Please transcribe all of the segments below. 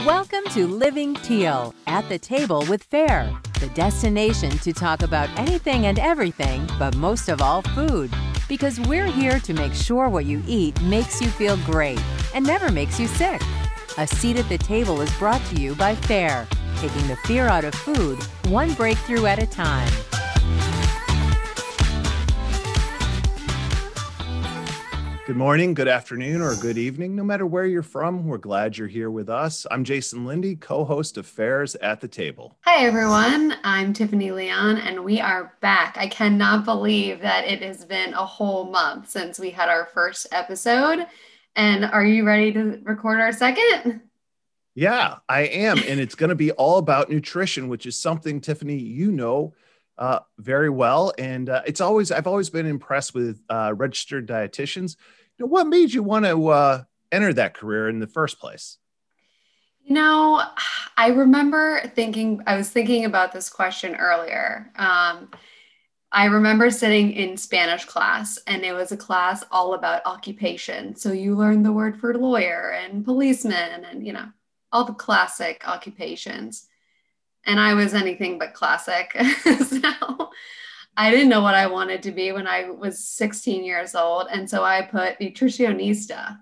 Welcome to Living Teal, at the table with Fare, the destination to talk about anything and everything, but most of all food. Because we're here to make sure what you eat makes you feel great and never makes you sick. A seat at the table is brought to you by Fare, taking the fear out of food, one breakthrough at a time. Good morning, good afternoon, or good evening. No matter where you're from, we're glad you're here with us. I'm Jason Linde, co-host of Fares at the Table. Hi, everyone. I'm Tiffany Leon, and we are back. I cannot believe that it has been a whole month since we had our first episode. And are you ready to record our second? Yeah, I am. And it's going to be all about nutrition, which is something, Tiffany, you know very well. And I've always been impressed with registered dietitians. What made you want to enter that career in the first place? I remember I was thinking about this question earlier. I remember sitting in Spanish class, and it was a class all about occupation. So you learned the word for lawyer and policeman and, all the classic occupations. And I was anything but classic. So I didn't know what I wanted to be when I was 16 years old. And so I put nutricionista,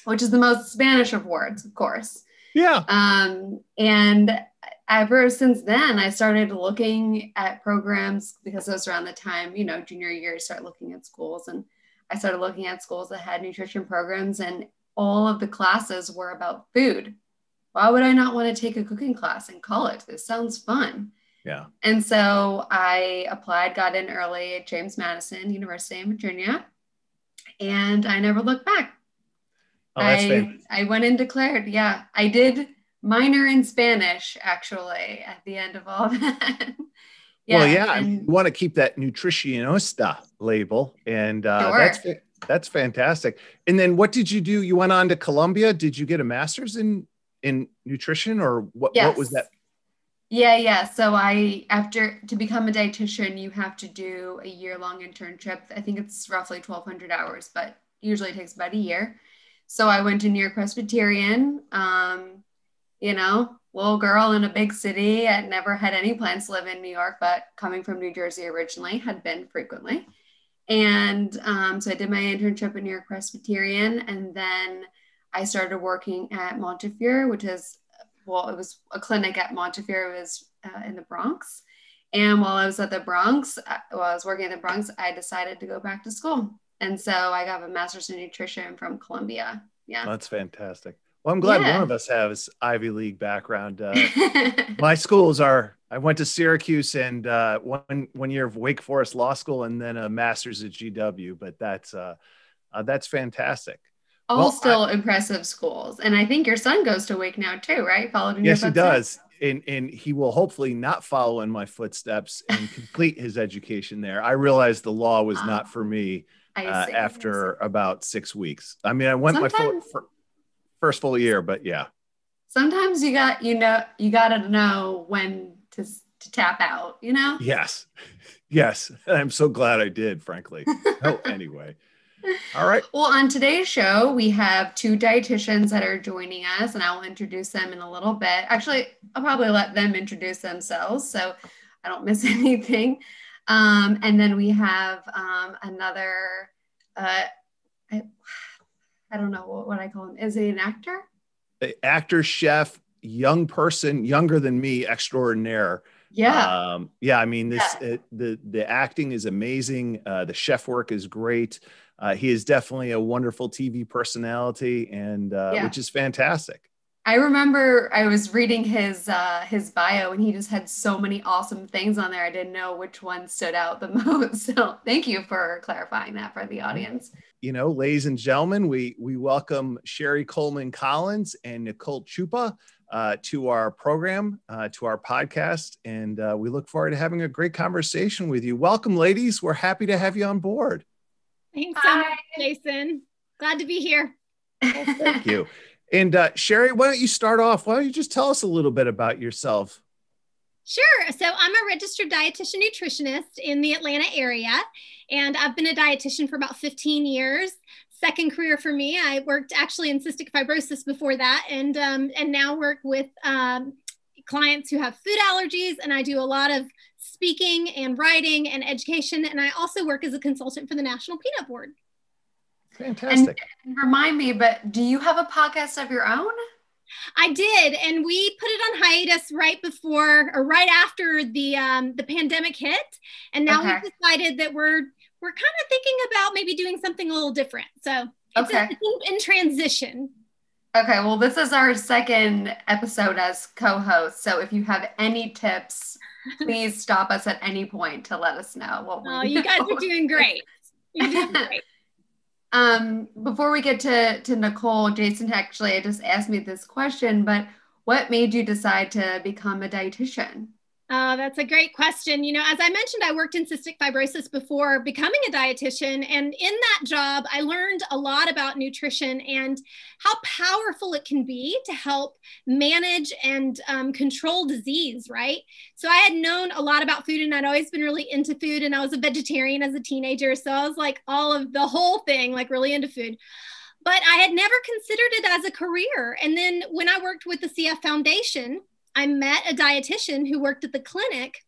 which is the most Spanish of words, of course. Yeah. And ever since then, I started looking at programs because it was around the time, junior year, you start looking at schools. And I started looking at schools that had nutrition programs, and all of the classes were about food. Why would I not want to take a cooking class in college? This sounds fun. Yeah. And so I applied, got in early at James Madison University in Virginia, and I never looked back. Oh, that's fantastic. I went and declared. Yeah, I did minor in Spanish, actually, at the end of all that. Yeah, well, yeah, you want to keep that nutritionista label, and sure. that's fantastic. And then what did you do? You went on to Columbia. Did you get a master's in nutrition, or what? Yes. What was that? Yeah. So to become a dietitian, you have to do a year-long internship. I think it's roughly 1,200 hours, but usually it takes about a year. So I went to New York Presbyterian, little girl in a big city. I never had any plans to live in New York, but coming from New Jersey originally, had been frequently. And so I did my internship at New York Presbyterian, and then I started working at Montefiore, which is, it was a clinic at Montefiore. It was in the Bronx. And while I was at the Bronx, while I was working in the Bronx, I decided to go back to school. And so I got a master's in nutrition from Columbia. Yeah. That's fantastic. Well, I'm glad one of us has Ivy League background. My schools I went to Syracuse and one year of Wake Forest Law School, and then a master's at GW, but that's fantastic. Still impressive schools. And I think your son goes to Wake now too, right? Followed in your footsteps? Yes, he does. And he will hopefully not follow in my footsteps and complete his education there. I realized the law was not for me after about 6 weeks. I mean, I went my first full year, but yeah. Sometimes you got to know when to tap out, Yes. I'm so glad I did, frankly. Anyway. All right. Well, on today's show, we have two dietitians that are joining us, and I will introduce them in a little bit. Actually, I'll probably let them introduce themselves so I don't miss anything. And then we have another, I don't know what I call him. Is he an actor? Actor, chef, young person, younger than me, extraordinaire. Yeah. I mean, the acting is amazing. The chef work is great. He is definitely a wonderful TV personality, and which is fantastic. I remember I was reading his bio, and he just had so many awesome things on there. I didn't know which one stood out the most. So thank you for clarifying that for the audience. Ladies and gentlemen, we welcome Sherry Coleman Collins and Nicole Chupa to our program, to our podcast, and we look forward to having a great conversation with you. Welcome, ladies. We're happy to have you on board. Thanks so much, Jason. Glad to be here. Well, thank you. And Sherry, why don't you start off? Why don't you just tell us a little bit about yourself? Sure. So I'm a registered dietitian nutritionist in the Atlanta area, and I've been a dietitian for about 15 years. second career for me. I worked actually in cystic fibrosis before that, and now work with clients who have food allergies, and I do a lot of speaking and writing and education, and I also work as a consultant for the National Peanut Board. Fantastic. And remind me, but do you have a podcast of your own? I did, and we put it on hiatus right before or right after the pandemic hit, and now we've decided that we're kind of thinking about maybe doing something a little different. So it's in transition. Okay, well, this is our second episode as co-host, so if you have any tips, please stop us at any point to let us know what we you guys are doing great. You're doing great. Before we get to Nicole, Jason actually just asked me this question, but what made you decide to become a dietitian? That's a great question. You know, as I mentioned, I worked in cystic fibrosis before becoming a dietitian. And in that job, I learned a lot about nutrition and how powerful it can be to help manage and control disease, right? So I had known a lot about food, and I'd always been really into food. And I was a vegetarian as a teenager. So I was like all of the whole thing, like really into food. But I had never considered it as a career. And then when I worked with the CF Foundation, I met a dietitian who worked at the clinic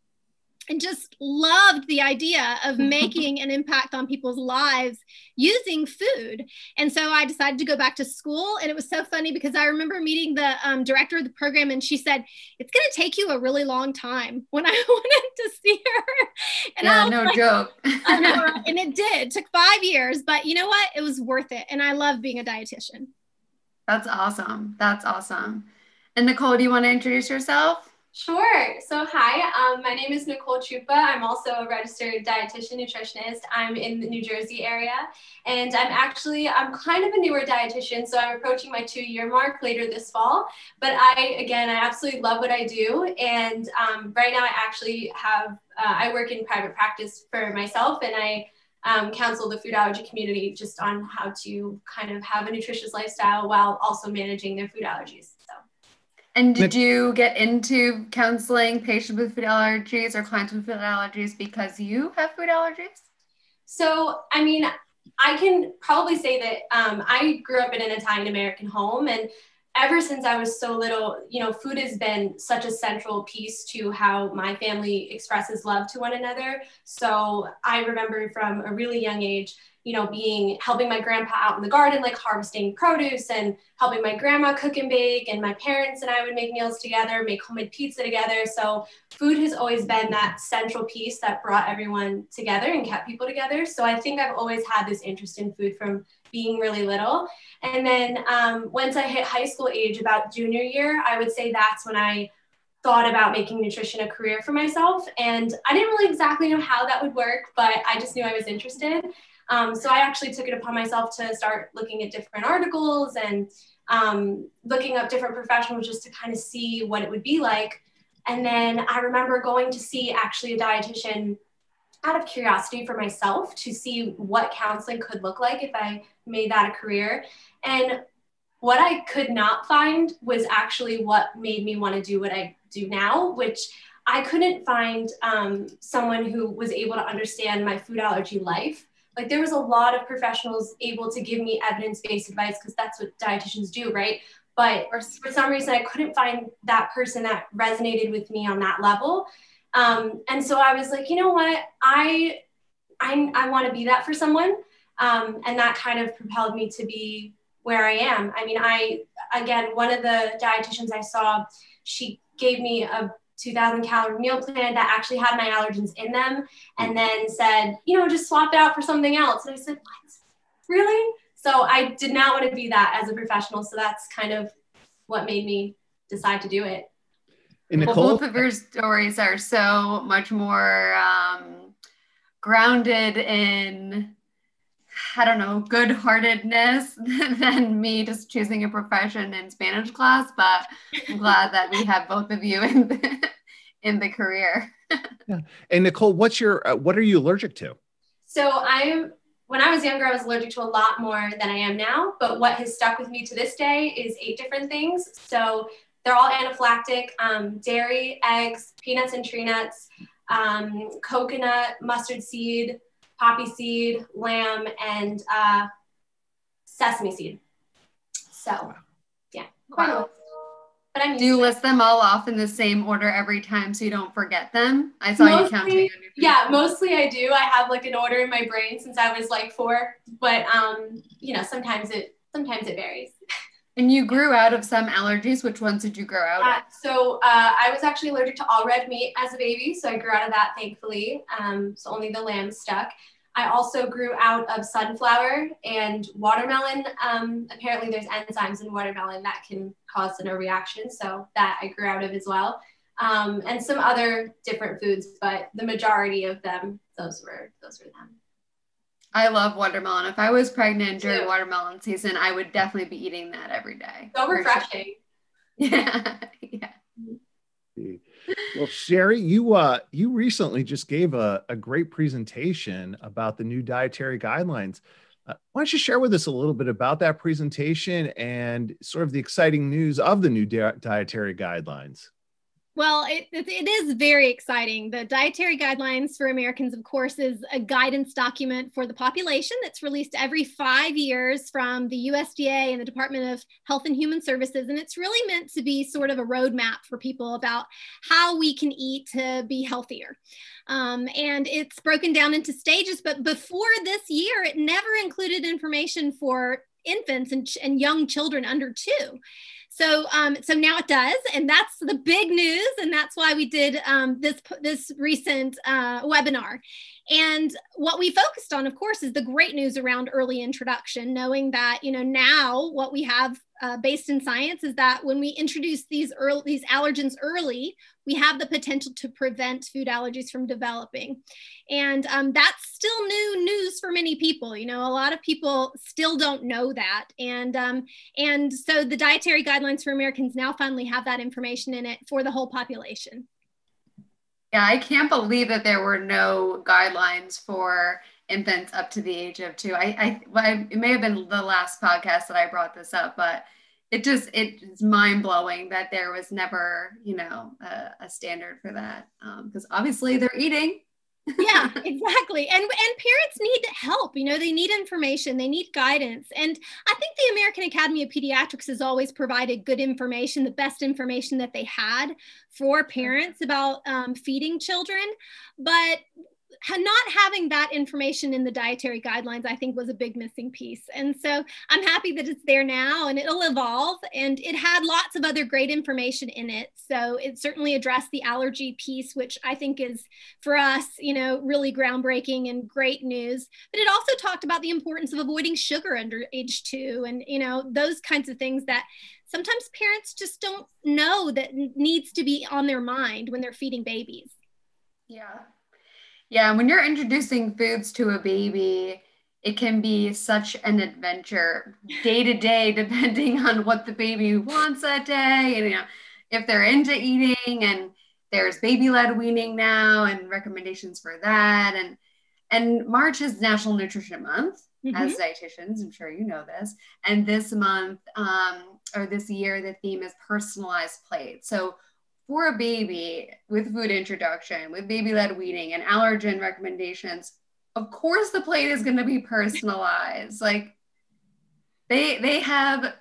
and just loved the idea of making an impact on people's lives using food. And so I decided to go back to school. And it was so funny because I remember meeting the director of the program, and she said, "It's going to take you a really long time," when I wanted to see her. And yeah, no joke. I know, and it did. It took 5 years, but you know what? It was worth it. And I love being a dietitian. That's awesome. That's awesome. And Nicole, do you want to introduce yourself? Sure. So hi, my name is Nicole Chupa. I'm also a registered dietitian nutritionist. I'm in the New Jersey area, and I'm kind of a newer dietitian, so I'm approaching my 2-year mark later this fall. But I absolutely love what I do, and right now I actually have I work in private practice for myself, and I counsel the food allergy community just on how to kind of have a nutritious lifestyle while also managing their food allergies. And did you get into counseling patients with food allergies or clients with food allergies because you have food allergies? So, I mean, I can probably say that I grew up in an Italian-American home, and ever since I was so little, you know, food has been such a central piece to how my family expresses love to one another. So I remember from a really young age, you know, helping my grandpa out in the garden, like harvesting produce, and helping my grandma cook and bake, and my parents and I would make meals together, make homemade pizza together. So food has always been that central piece that brought everyone together and kept people together. So I think I've always had this interest in food from being really little. And then once I hit high school age, about junior year, I would say that's when I thought about making nutrition a career for myself. And I didn't really exactly know how that would work, but I just knew I was interested. So I actually took it upon myself to start looking at different articles and looking up different professionals just to kind of see what it would be like. And then I remember going to see actually a dietitian out of curiosity for myself to see what counseling could look like if I made that a career. And what I could not find was actually what made me want to do what I do now, which I couldn't find someone who was able to understand my food allergy life. Like, there was a lot of professionals able to give me evidence-based advice because that's what dietitians do, right? But for some reason, I couldn't find that person that resonated with me on that level. And so I was like, you know what? I want to be that for someone. And that kind of propelled me to be where I am. I mean, again, one of the dietitians I saw, she gave me a 2,000 calorie meal plan that actually had my allergens in them, and then said, you know, just swap it out for something else. And I said, what? Really? So I did not want to be that as a professional. So that's kind of what made me decide to do it. And Nicole, well, both of your stories are so much more grounded in, I don't know, good-heartedness than me just choosing a profession in Spanish class, but I'm glad that we have both of you in the career. yeah. And Nicole, what are you allergic to? So when I was younger, I was allergic to a lot more than I am now, but what has stuck with me to this day is 8 different things. So they're all anaphylactic: dairy, eggs, peanuts and tree nuts, coconut, mustard seed, poppy seed, lamb, and sesame seed. So yeah, quite a list. But I'm Do you list them all off in the same order every time so you don't forget them? I saw you counting on your feet. Yeah, mostly I do. I have like an order in my brain since I was like 4, but you know, sometimes it varies. And you grew out of some allergies. Which ones did you grow out of? So I was actually allergic to all red meat as a baby, so I grew out of that, thankfully. So only the lamb stuck. I also grew out of sunflower and watermelon. Apparently there's enzymes in watermelon that can cause a reaction, so that I grew out of as well. And some other different foods, but the majority of them, those were them. I love watermelon. If I was pregnant during watermelon season, I would definitely be eating that every day. So refreshing. Sure. Yeah. Well, Sherry, you recently just gave a great presentation about the new dietary guidelines. Why don't you share with us a little bit about that presentation and sort of the exciting news of the new dietary guidelines? Well, it is very exciting. The Dietary Guidelines for Americans, of course, is a guidance document for the population that's released every 5 years from the USDA and the Department of Health and Human Services. And it's really meant to be sort of a roadmap for people about how we can eat to be healthier. And it's broken down into stages, but before this year, it never included information for infants and young children under 2. So now it does, and that's the big news, and that's why we did this recent webinar. And what we focused on, of course, is the great news around early introduction, knowing that, you know, now what we have based in science is that when we introduce these allergens early, we have the potential to prevent food allergies from developing. And that's still new news for many people. You know, a lot of people still don't know that. And so the Dietary Guidelines for Americans now finally have that information in it for the whole population. Yeah, I can't believe that there were no guidelines for infants up to the age of 2. It may have been the last podcast that I brought this up, but it's mind-blowing that there was never, you know, a standard for that, because obviously they're eating. Yeah, exactly. And parents need help. You know, they need information, they need guidance. And I think the American Academy of Pediatrics has always provided good information, the best information that they had for parents about feeding children. But not having that information in the dietary guidelines, I think, was a big missing piece. And so I'm happy that it's there now, and it'll evolve. And it had lots of other great information in it. So it certainly addressed the allergy piece, which I think is, for us, you know, really groundbreaking and great news. But it also talked about the importance of avoiding sugar under age 2, and, you know, those kinds of things that sometimes parents just don't know that needs to be on their mind when they're feeding babies. Yeah. Yeah, when you're introducing foods to a baby, it can be such an adventure day to day, depending on what the baby wants that day. And, you know, if they're into eating, and there's baby-led weaning now and recommendations for that. And March is National Nutrition Month. As dietitians, I'm sure you know this. And this month, or this year, the theme is Personalized Plate. So for a baby with food introduction, with baby-led weaning and allergen recommendations, of course the plate is going to be personalized. Like they have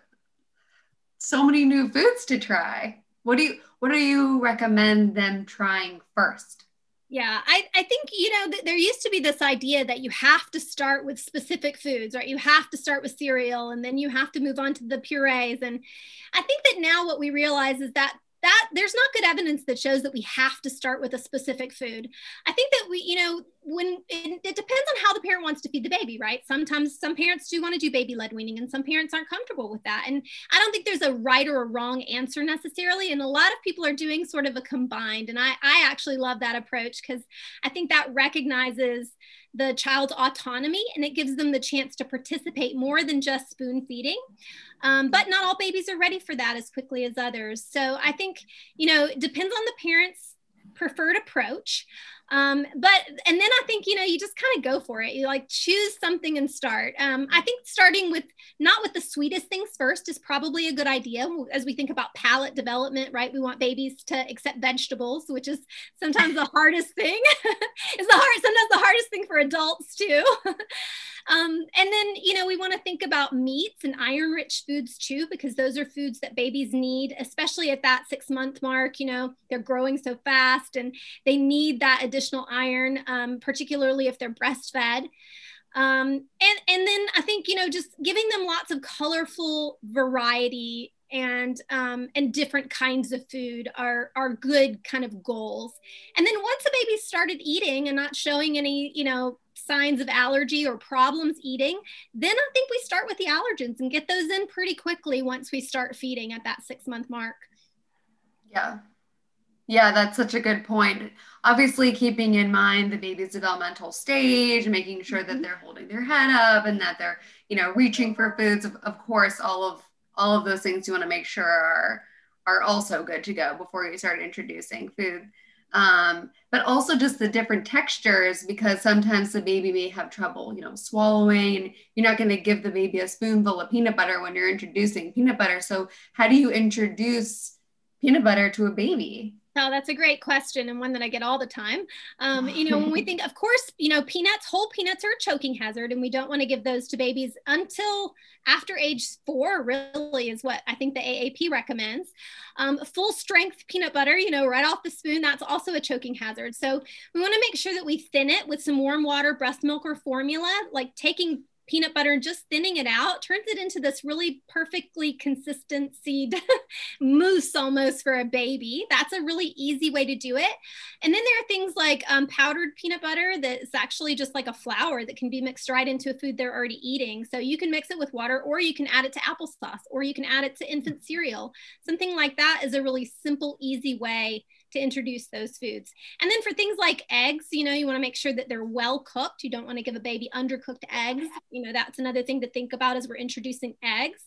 so many new foods to try. What do you recommend them trying first? Yeah, I think, you know, there used to be this idea that you have to start with specific foods, right? You have to start with cereal, and then you have to move on to the purees. And I think that now what we realize is that there's not good evidence that shows that we have to start with a specific food. I think that we, you know, when it depends on how the parent wants to feed the baby, right? Sometimes some parents do want to do baby-led weaning, and some parents aren't comfortable with that. And I don't think there's a right or a wrong answer necessarily. And a lot of people are doing sort of a combined. And I actually love that approach, because I think that recognizes the child's autonomy, and it gives them the chance to participate more than just spoon feeding. But not all babies are ready for that as quickly as others. So I think, you know, it depends on the parent's preferred approach. And then I think, you know, you just kind of go for it. You like choose something and start. I think starting with not with the sweetest things first is probably a good idea as we think about palate development, right? We want babies to accept vegetables, which is sometimes the hardest thing. Sometimes the hardest thing for adults too. And then, we want to think about meats and iron-rich foods too, because those are foods that babies need, especially at that 6-month mark. They're growing so fast and they need that additional iron, particularly if they're breastfed. And then I think, just giving them lots of colorful variety and different kinds of food are good kind of goals. And then once a baby started eating and not showing any, signs of allergy or problems eating, then I think we start with the allergens and get those in pretty quickly once we start feeding at that 6-month mark. Yeah. Yeah, that's such a good point. Obviously, keeping in mind the baby's developmental stage, making sure that they're holding their head up and that they're, reaching for foods. Of course, all of those things you want to make sure are also good to go before you start introducing food. But also just the different textures, because sometimes the baby may have trouble, swallowing, and you're not going to give the baby a spoonful of peanut butter when you're introducing peanut butter. So how do you introduce peanut butter to a baby? Oh, that's a great question, and one that I get all the time. When we think, of course, whole peanuts are a choking hazard, and we don't want to give those to babies until after age 4, really, is what I think the AAP recommends. Full strength peanut butter, right off the spoon, that's also a choking hazard. So we want to make sure that we thin it with some warm water, breast milk, or formula, like taking peanut butter and just thinning it out turns it into this really perfectly consistency mousse almost for a baby. That's a really easy way to do it. And then there are things like powdered peanut butter that's actually just like a flour that can be mixed right into a food they're already eating. So you can mix it with water, or you can add it to applesauce, or you can add it to infant cereal. Something like that is a really simple, easy way to introduce those foods. And then for things like eggs, you want to make sure that they're well cooked. You don't want to give a baby undercooked eggs. That's another thing to think about as we're introducing eggs.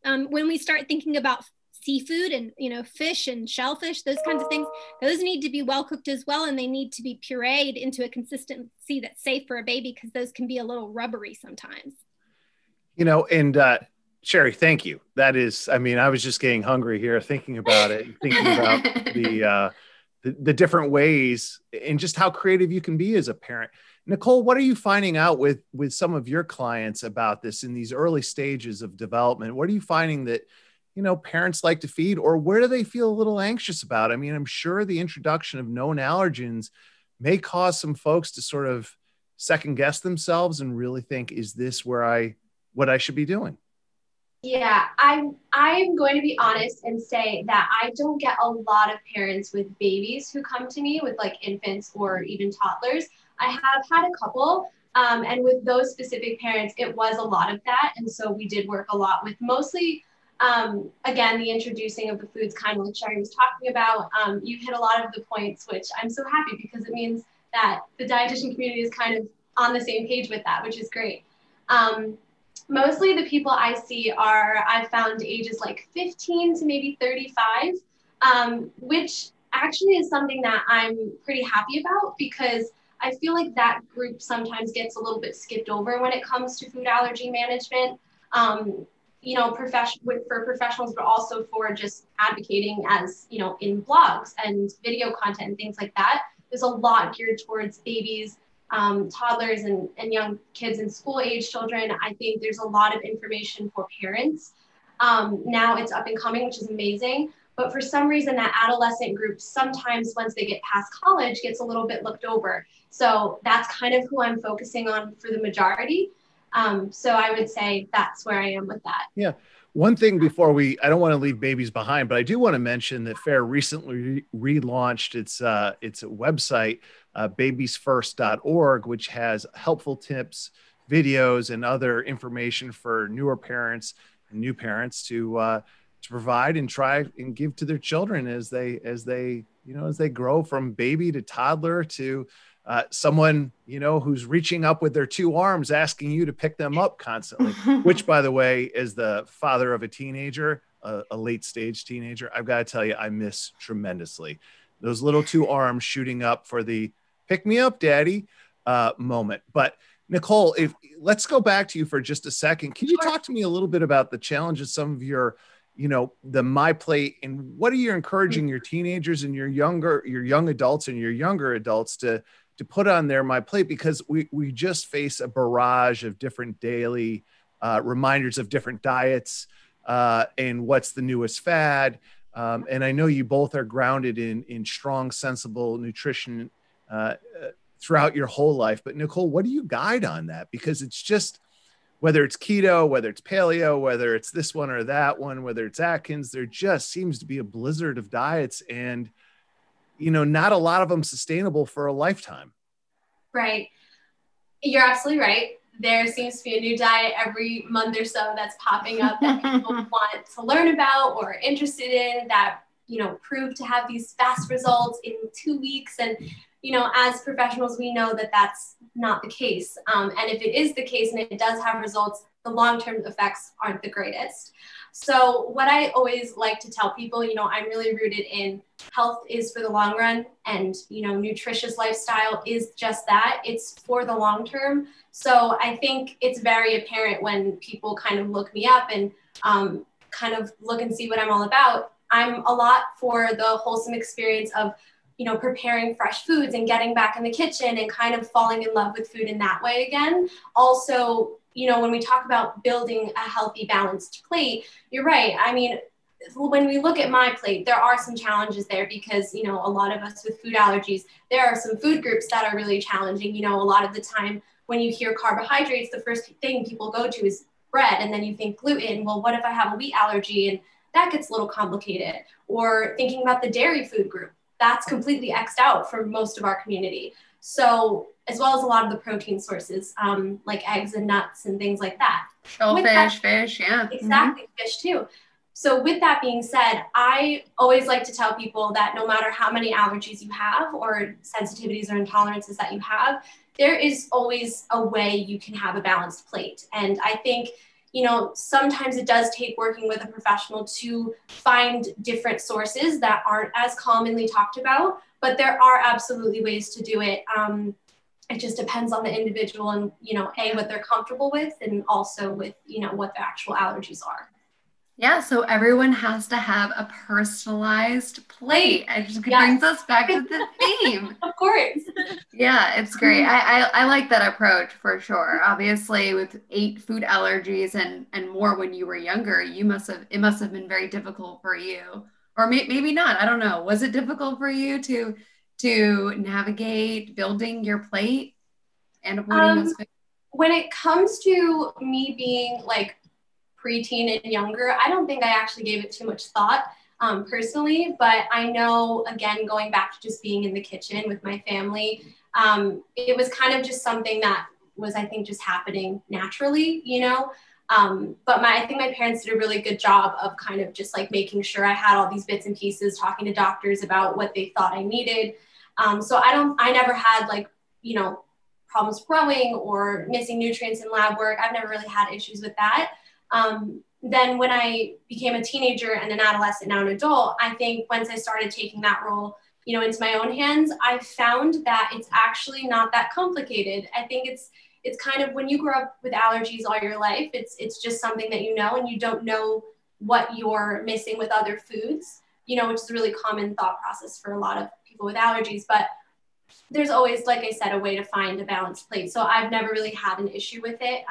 When we start thinking about seafood and, fish and shellfish, those kinds of things, those need to be well cooked as well. And they need to be pureed into a consistency that's safe for a baby, because those can be a little rubbery sometimes. Sherry, thank you. That is, I was just getting hungry here thinking about it, thinking about the different ways and just how creative you can be as a parent. Nicole, what are you finding out with some of your clients about this in these early stages of development? What are you finding that, parents like to feed, or where do they feel a little anxious about? I'm sure the introduction of known allergens may cause some folks to sort of second guess themselves and really think, is this what I should be doing? Yeah, I'm going to be honest and say that I don't get a lot of parents with babies who come to me with like infants or even toddlers. I have had a couple, and with those specific parents, it was a lot of that. And so we did work a lot with mostly, again, the introducing of the foods, kind of like Sherry was talking about. You hit a lot of the points, which I'm so happy, because it means that the dietitian community is kind of on the same page with that, which is great. Mostly the people I see I've found ages like 15 to maybe 35, which actually is something that I'm pretty happy about, because I feel like that group sometimes gets a little bit skipped over when it comes to food allergy management, for professionals, but also for just advocating as, in blogs and video content and things like that. There's a lot geared towards babies, toddlers and young kids and school age children. I think there's a lot of information for parents. Now it's up and coming, which is amazing. But for some reason, that adolescent group, sometimes once they get past college, gets a little bit looked over. So that's kind of who I'm focusing on for the majority. So I would say that's where I am with that. Yeah. One thing before I don't want to leave babies behind, but I do want to mention that FARE recently relaunched its website, babiesfirst.org, which has helpful tips, videos, and other information for newer parents and new parents to provide and try and give to their children as they grow from baby to toddler to someone, who's reaching up with their 2 arms, asking you to pick them up constantly, which, by the way, as the father of a teenager, a late stage teenager, I've got to tell you, I miss tremendously those little 2 arms shooting up for the pick me up, daddy moment. But Nicole, let's go back to you for just a second. Can you talk to me a little bit about the challenges, some of your, the MyPlate, and what are you encouraging your teenagers and your young adults and your younger adults to to put on their MyPlate, because we just face a barrage of different daily reminders of different diets and what's the newest fad. And I know you both are grounded in strong, sensible nutrition throughout your whole life. But Nicole, what do you guide on that? Because it's just, whether it's keto, whether it's paleo, whether it's this one or that one, whether it's Atkins, there just seems to be a blizzard of diets, and, you know, not a lot of them sustainable for a lifetime. Right. You're absolutely right. There seems to be a new diet every month or so that's popping up that people want to learn about or are interested in, that, you know, prove to have these fast results in 2 weeks. And, you know, as professionals, we know that that's not the case. And if it is the case and it does have results, the long-term effects aren't the greatest. So what I always like to tell people, you know, I'm really rooted in health is for the long run, and, you know, nutritious lifestyle is just that. It's for the long term. So I think it's very apparent when people kind of look me up and kind of look and see what I'm all about. I'm a lot for the wholesome experience of, you know, preparing fresh foods and getting back in the kitchen and kind of falling in love with food in that way again. Also, you know, when we talk about building a healthy, balanced plate, you're right. I mean, when we look at MyPlate, there are some challenges there because, you know, a lot of us with food allergies, there are some food groups that are really challenging. You know, a lot of the time when you hear carbohydrates, the first thing people go to is bread, and then you think gluten. Well, what if I have a wheat allergy? And that gets a little complicated. Or thinking about the dairy food group, that's completely X'd out for most of our community. So, as well as a lot of the protein sources, like eggs and nuts and things like that. Shellfish, fish, yeah. Exactly, fish too. So with that being said, I always like to tell people that no matter how many allergies you have or sensitivities or intolerances that you have, there is always a way you can have a balanced plate. And I think, you know, sometimes it does take working with a professional to find different sources that aren't as commonly talked about, but there are absolutely ways to do it. It just depends on the individual and, you know, what they're comfortable with, and also with, you know, what their actual allergies are. Yeah, so everyone has to have a personalized plate. It just brings us back to the theme. Of course. Yeah, it's great. I like that approach for sure. Obviously, with 8 food allergies and more when you were younger, it must have been very difficult for you, or maybe not. I don't know. Was it difficult for you to navigate building your plate and avoiding those foods? When it comes to me being like preteen and younger, I don't think I actually gave it too much thought personally, but I know, again, going back to just being in the kitchen with my family, it was kind of just something that was, I think, just happening naturally, you know. But I think my parents did a really good job of kind of just like making sure I had all these bits and pieces, talking to doctors about what they thought I needed. So I never had like, you know, problems growing or missing nutrients in lab work. I've never really had issues with that. Then when I became a teenager and an adolescent, now an adult, I think once I started taking that role, you know, into my own hands, I found that it's actually not that complicated. I think it's kind of, when you grow up with allergies all your life, it's just something that you know, and you don't know what you're missing with other foods, you know, which is a really common thought process for a lot of people with allergies. But there's always, like I said, a way to find a balanced plate. So I've never really had an issue with it.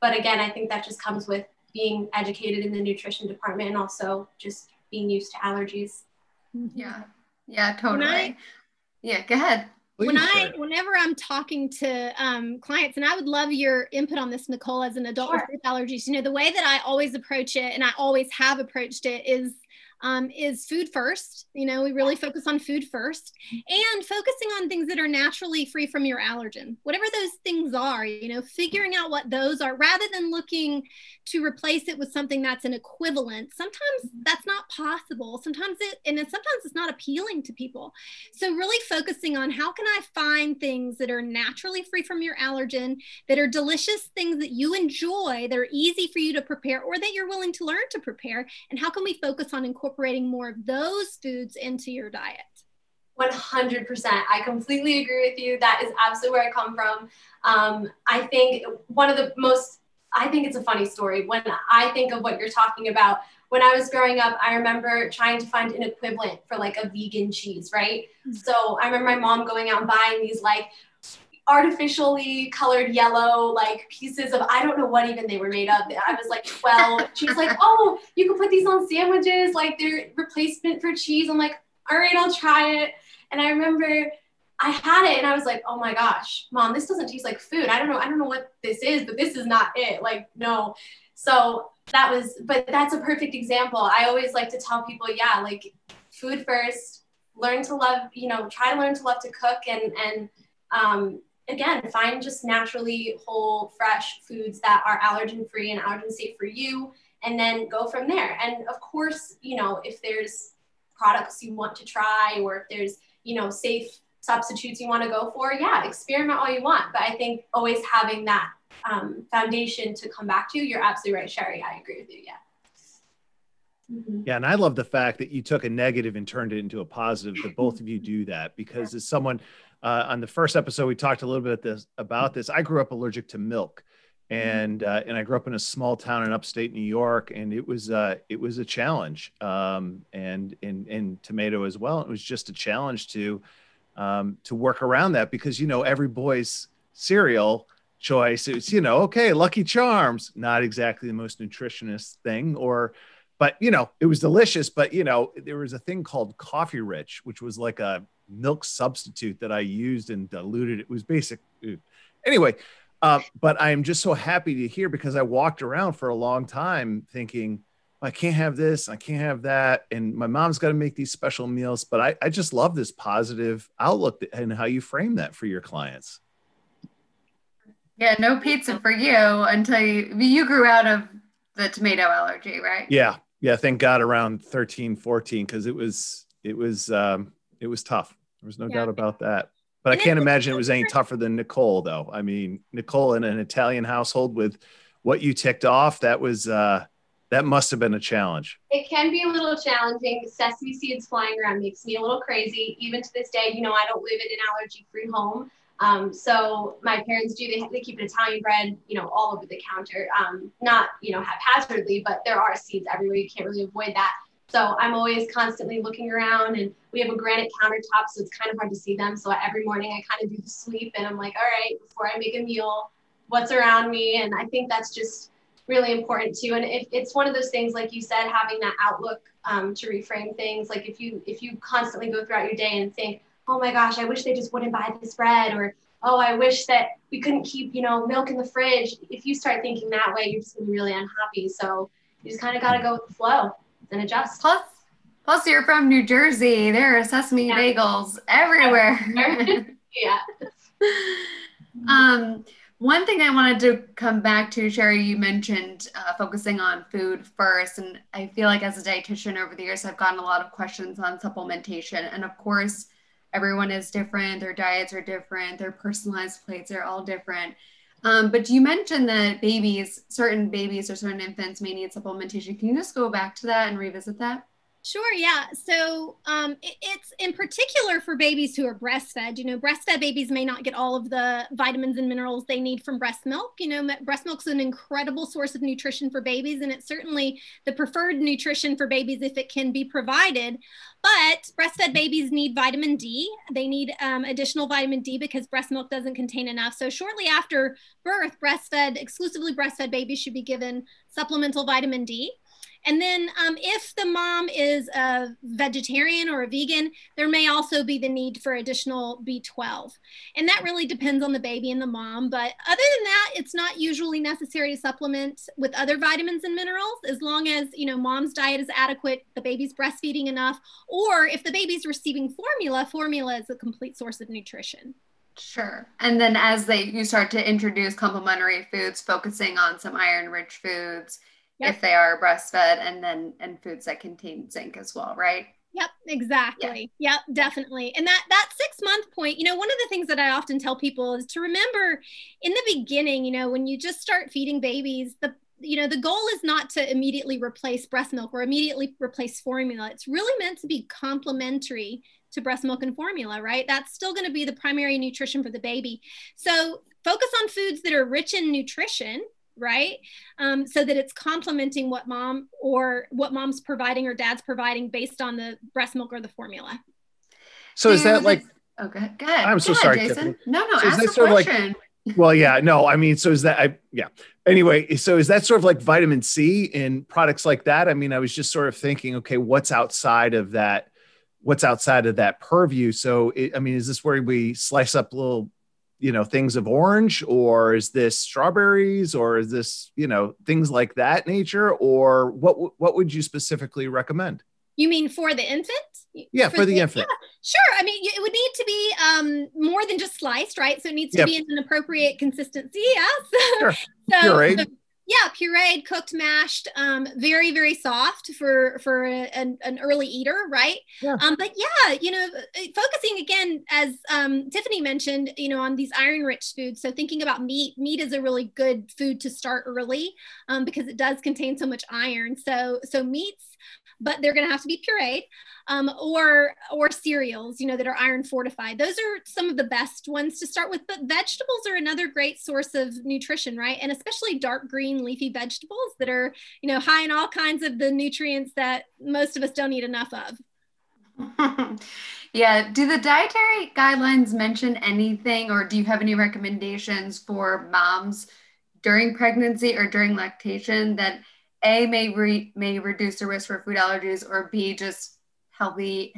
But again, I think that just comes with being educated in the nutrition department and also just being used to allergies. Yeah, totally. Yeah, go ahead. Whenever I'm talking to clients, and I would love your input on this, Nicole, as an adult with food allergies, you know, the way that I always approach it, and I always have approached it, is food first. You know, we really focus on food first, and focusing on things that are naturally free from your allergen, whatever those things are, you know, figuring out what those are rather than looking to replace it with something that's an equivalent. Sometimes that's not possible. Sometimes it's not appealing to people. So really focusing on how can I find things that are naturally free from your allergen, that are delicious, things that you enjoy, that are easy for you to prepare, or that you're willing to learn to prepare, and how can we focus on incorporating more of those foods into your diet? 100%. I completely agree with you. That is absolutely where I come from. I think it's a funny story. When I think of what you're talking about, when I was growing up, I remember trying to find an equivalent for like a vegan cheese, right? So I remember my mom going out and buying these like artificially colored yellow like pieces of, I don't know what even they were made of. I was like 12. She was like, oh, you can put these on sandwiches, like they're replacement for cheese. I'm like, all right, I'll try it. And I remember I had it and I was like, oh my gosh, Mom, this doesn't taste like food. I don't know what this is, but this is not it. Like, no. So but that's a perfect example. I always like to tell people, yeah, like food first, learn to love, try to learn to love to cook and again, find just naturally whole, fresh foods that are allergen free and allergen safe for you, and then go from there. And of course, if there's products you want to try, or if there's, safe substitutes you want to go for, yeah, experiment all you want. But I think always having that foundation to come back to, you're absolutely right, Sherry. I agree with you. Yeah. Mm-hmm. Yeah. And I love the fact that you took a negative and turned it into a positive, that both of you do that, because as someone, on the first episode, we talked a little bit about this. I grew up allergic to milk, and I grew up in a small town in upstate New York, and it was a challenge, and tomato as well. It was just a challenge to work around that, because every boy's cereal choice, it's okay, Lucky Charms, not exactly the most nutritious thing, but it was delicious. But there was a thing called Coffee Rich, which was like a milk substitute that I used and diluted. It was basic. Anyway, but I'm just so happy to hear, because I walked around for a long time thinking, I can't have this, I can't have that, and my mom's got to make these special meals. But I just love this positive outlook and how you frame that for your clients. Yeah, no pizza for you until you grew out of the tomato allergy, right? Yeah. Thank God, around 13, 14, because it was tough. There was no doubt about that. But I can't imagine it was any tougher than Nicole, though. I mean, Nicole, in an Italian household with what you ticked off, that must have been a challenge. It can be a little challenging. Sesame seeds flying around makes me a little crazy. Even to this day, I don't live in an allergy-free home. So my parents they keep an Italian bread, all over the counter, not, haphazardly, but there are seeds everywhere. You can't really avoid that. So I'm always constantly looking around, and we have a granite countertop, so it's kind of hard to see them. So every morning I kind of do the sweep, and I'm like, all right, before I make a meal, what's around me? And I think that's just really important too. And it's one of those things, like you said, having that outlook to reframe things. Like if you constantly go throughout your day and think, oh my gosh, I wish they just wouldn't buy this bread, or oh, I wish that we couldn't keep, milk in the fridge. If you start thinking that way, you're just gonna be really unhappy. So you just kind of got to go with the flow and adjust. Plus you're from New Jersey. There are sesame bagels everywhere. Yeah. One thing I wanted to come back to, Sherry, you mentioned focusing on food first. And I feel like as a dietitian over the years, I've gotten a lot of questions on supplementation. And of course, everyone is different. Their diets are different. Their personalized plates are all different. But you mentioned that certain babies or certain infants may need supplementation. Can you just go back to that and revisit that? Sure, yeah. So it's in particular for babies who are breastfed. Breastfed babies may not get all of the vitamins and minerals they need from breast milk. Breast milk is an incredible source of nutrition for babies, and it's certainly the preferred nutrition for babies if it can be provided. But breastfed babies need vitamin D. They need additional vitamin D because breast milk doesn't contain enough. So shortly after birth, exclusively breastfed babies should be given supplemental vitamin D. And then if the mom is a vegetarian or a vegan, there may also be the need for additional B12. And that really depends on the baby and the mom. But other than that, it's not usually necessary to supplement with other vitamins and minerals, as long as, mom's diet is adequate, the baby's breastfeeding enough, or if the baby's receiving formula is a complete source of nutrition. Sure. And then as you start to introduce complementary foods, focusing on some iron-rich foods, if they are breastfed, and foods that contain zinc as well, right? Yep, exactly. Yeah. Yep, definitely. And that 6-month point, one of the things that I often tell people is to remember in the beginning, when you just start feeding babies, the goal is not to immediately replace breast milk or immediately replace formula. It's really meant to be complementary to breast milk and formula, right? That's still going to be the primary nutrition for the baby. So focus on foods that are rich in nutrition, right? So that it's complementing what mom's providing or dad's providing based on the breast milk or the formula. So is that like, okay, go ahead. I'm so sorry, Jason. Tiffany. No, So ask the question. Well, yeah, no, I mean, so is that, yeah. Anyway, so is that sort of like vitamin C in products like that? I mean, I was just sort of thinking, okay, what's outside of that purview? So, I mean, is this where we slice up little, things of orange, or is this strawberries, or is this, things like that nature, or what would you specifically recommend? You mean for the infant? Yeah, for the infant. Yeah, sure. I mean, it would need to be more than just sliced, right? So it needs to be in an appropriate consistency. Yes. Sure. So Pureed. Pureed, cooked, mashed, very, very soft for an early eater, right? Yeah. But yeah, focusing again, as Tiffany mentioned, on these iron-rich foods. So thinking about meat is a really good food to start early because it does contain so much iron. So meats, but they're going to have to be pureed, or cereals, that are iron fortified. Those are some of the best ones to start with, but vegetables are another great source of nutrition, right? And especially dark green leafy vegetables that are, high in all kinds of the nutrients that most of us don't eat enough of. Yeah. Do the dietary guidelines mention anything, or do you have any recommendations for moms during pregnancy or during lactation that A, may reduce the risk for food allergies, or B, just healthy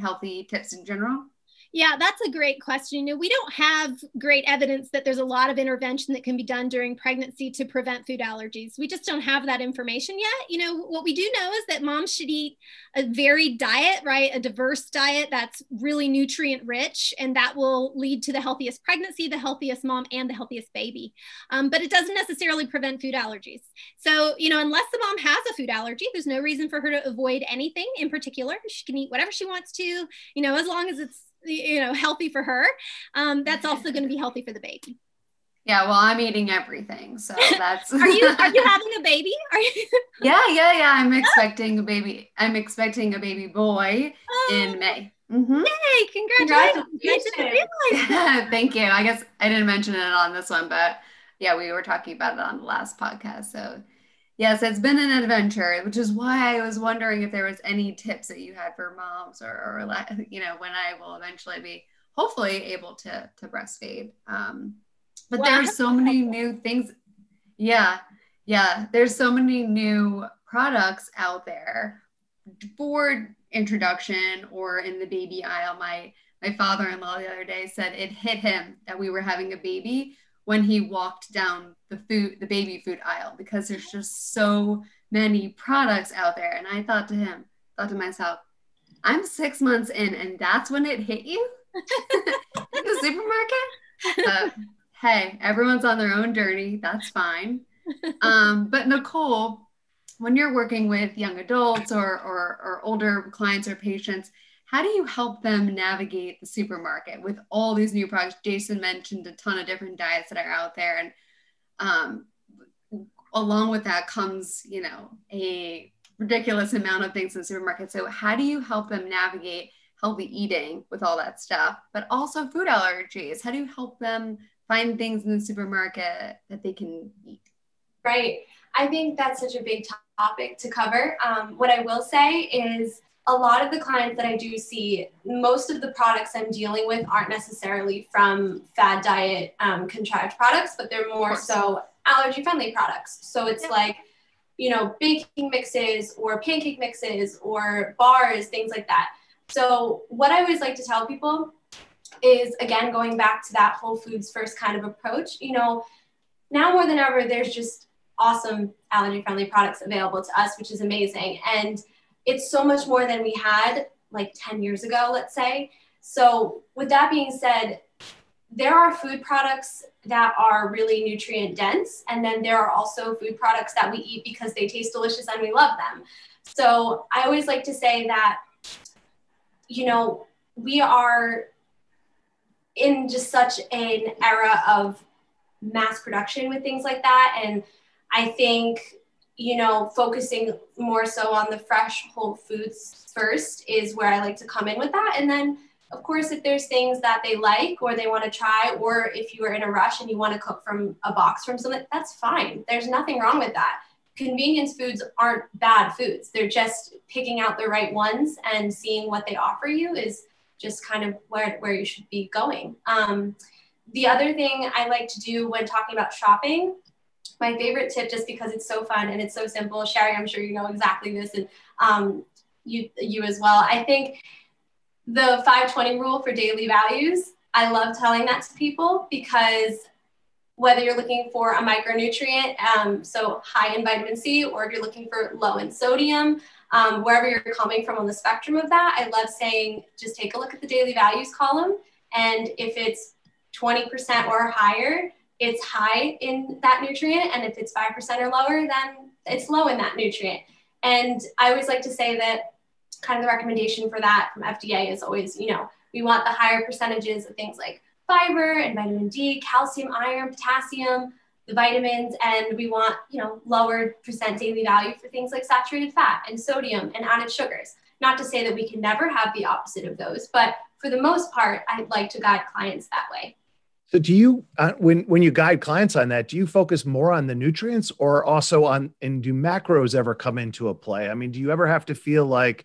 tips in general? Yeah, that's a great question. We don't have great evidence that there's a lot of intervention that can be done during pregnancy to prevent food allergies. We just don't have that information yet. What we do know is that moms should eat a varied diet, right? A diverse diet that's really nutrient rich, and that will lead to the healthiest pregnancy, the healthiest mom, and the healthiest baby. But it doesn't necessarily prevent food allergies. So, unless the mom has a food allergy, there's no reason for her to avoid anything in particular. She can eat whatever she wants to, as long as it's healthy for her. That's also going to be healthy for the baby. Yeah, well, I'm eating everything, so that's. Are you having a baby? Are you? Yeah. I'm expecting a baby. I'm expecting a baby boy in May. Mm-hmm. Yay! Congratulations! Thank you. I guess I didn't mention it on this one, but yeah, we were talking about it on the last podcast. So yes, it's been an adventure, which is why I was wondering if there was any tips that you had for moms or when I will eventually be hopefully able to breastfeed. But there's so many new things. Yeah. There's so many new products out there for introduction or in the baby aisle. My father-in-law the other day said it hit him that we were having a baby when he walked down the baby food aisle, because there's just so many products out there. And I thought to myself, I'm 6 months in and that's when it hit you in the supermarket? Hey, everyone's on their own journey. That's fine. But Nicole, when you're working with young adults or older clients or patients, how do you help them navigate the supermarket with all these new products? Jason mentioned a ton of different diets that are out there. And along with that comes, a ridiculous amount of things in the supermarket. So how do you help them navigate healthy eating with all that stuff, but also food allergies? How do you help them find things in the supermarket that they can eat? Right. I think that's such a big topic to cover. What I will say is a lot of the clients that I do see, most of the products I'm dealing with aren't necessarily from fad diet contrived products, but they're more so allergy friendly products. So it's like, baking mixes or pancake mixes or bars, things like that. So what I always like to tell people is, again, going back to that whole foods first kind of approach, now more than ever, there's just awesome allergy friendly products available to us, which is amazing. And it's so much more than we had like 10 years ago, let's say. So with that being said, there are food products that are really nutrient dense. And then there are also food products that we eat because they taste delicious and we love them. So I always like to say that, we are in just such an era of mass production with things like that. And I think, focusing more so on the fresh whole foods first is where I like to come in with that. And then Of course, if there's things that they like or they want to try, or if you are in a rush and you want to cook from a box from something, that's fine. There's nothing wrong with that. Convenience foods aren't bad foods. They're just picking out the right ones and seeing what they offer you is just kind of where you should be going. The other thing I like to do when talking about shopping, my favorite tip, just because it's so fun and it's so simple, Sherry, I'm sure you know exactly this, and you as well. I think the 5-20 rule for daily values, I love telling that to people because whether you're looking for a micronutrient, so high in vitamin C, or if you're looking for low in sodium, wherever you're coming from on the spectrum of that, I love saying, just take a look at the daily values column. And if it's 20% or higher, it's high in that nutrient. And if it's 5% or lower, then it's low in that nutrient. And I always like to say that kind of the recommendation for that from FDA is always, we want the higher percentages of things like fiber and vitamin D, calcium, iron, potassium, the vitamins, and we want, lower percent daily value for things like saturated fat and sodium and added sugars. Not to say that we can never have the opposite of those, but for the most part, I'd like to guide clients that way. So do you, when you guide clients on that, do you focus more on the nutrients or also and do macros ever come into a play? I mean, do you ever have to feel like,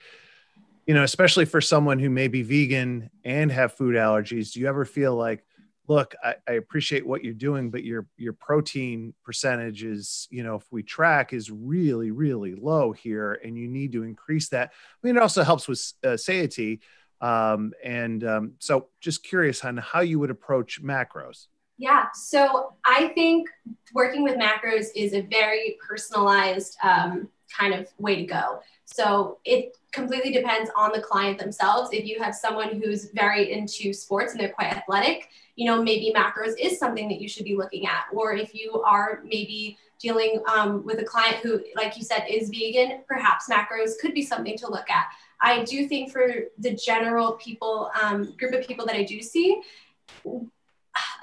especially for someone who may be vegan and have food allergies, do you ever feel like, look, I appreciate what you're doing, but your protein percentage is, if we track, is really, really low here, and you need to increase that. I mean, it also helps with satiety. So just curious on how you would approach macros. Yeah. So I think working with macros is a very personalized kind of way to go. So it completely depends on the client themselves. If you have someone who's very into sports and they're quite athletic, maybe macros is something that you should be looking at. Or if you are maybe dealing with a client who, like you said, is vegan, perhaps macros could be something to look at. I do think for the general people, group of people that I do see,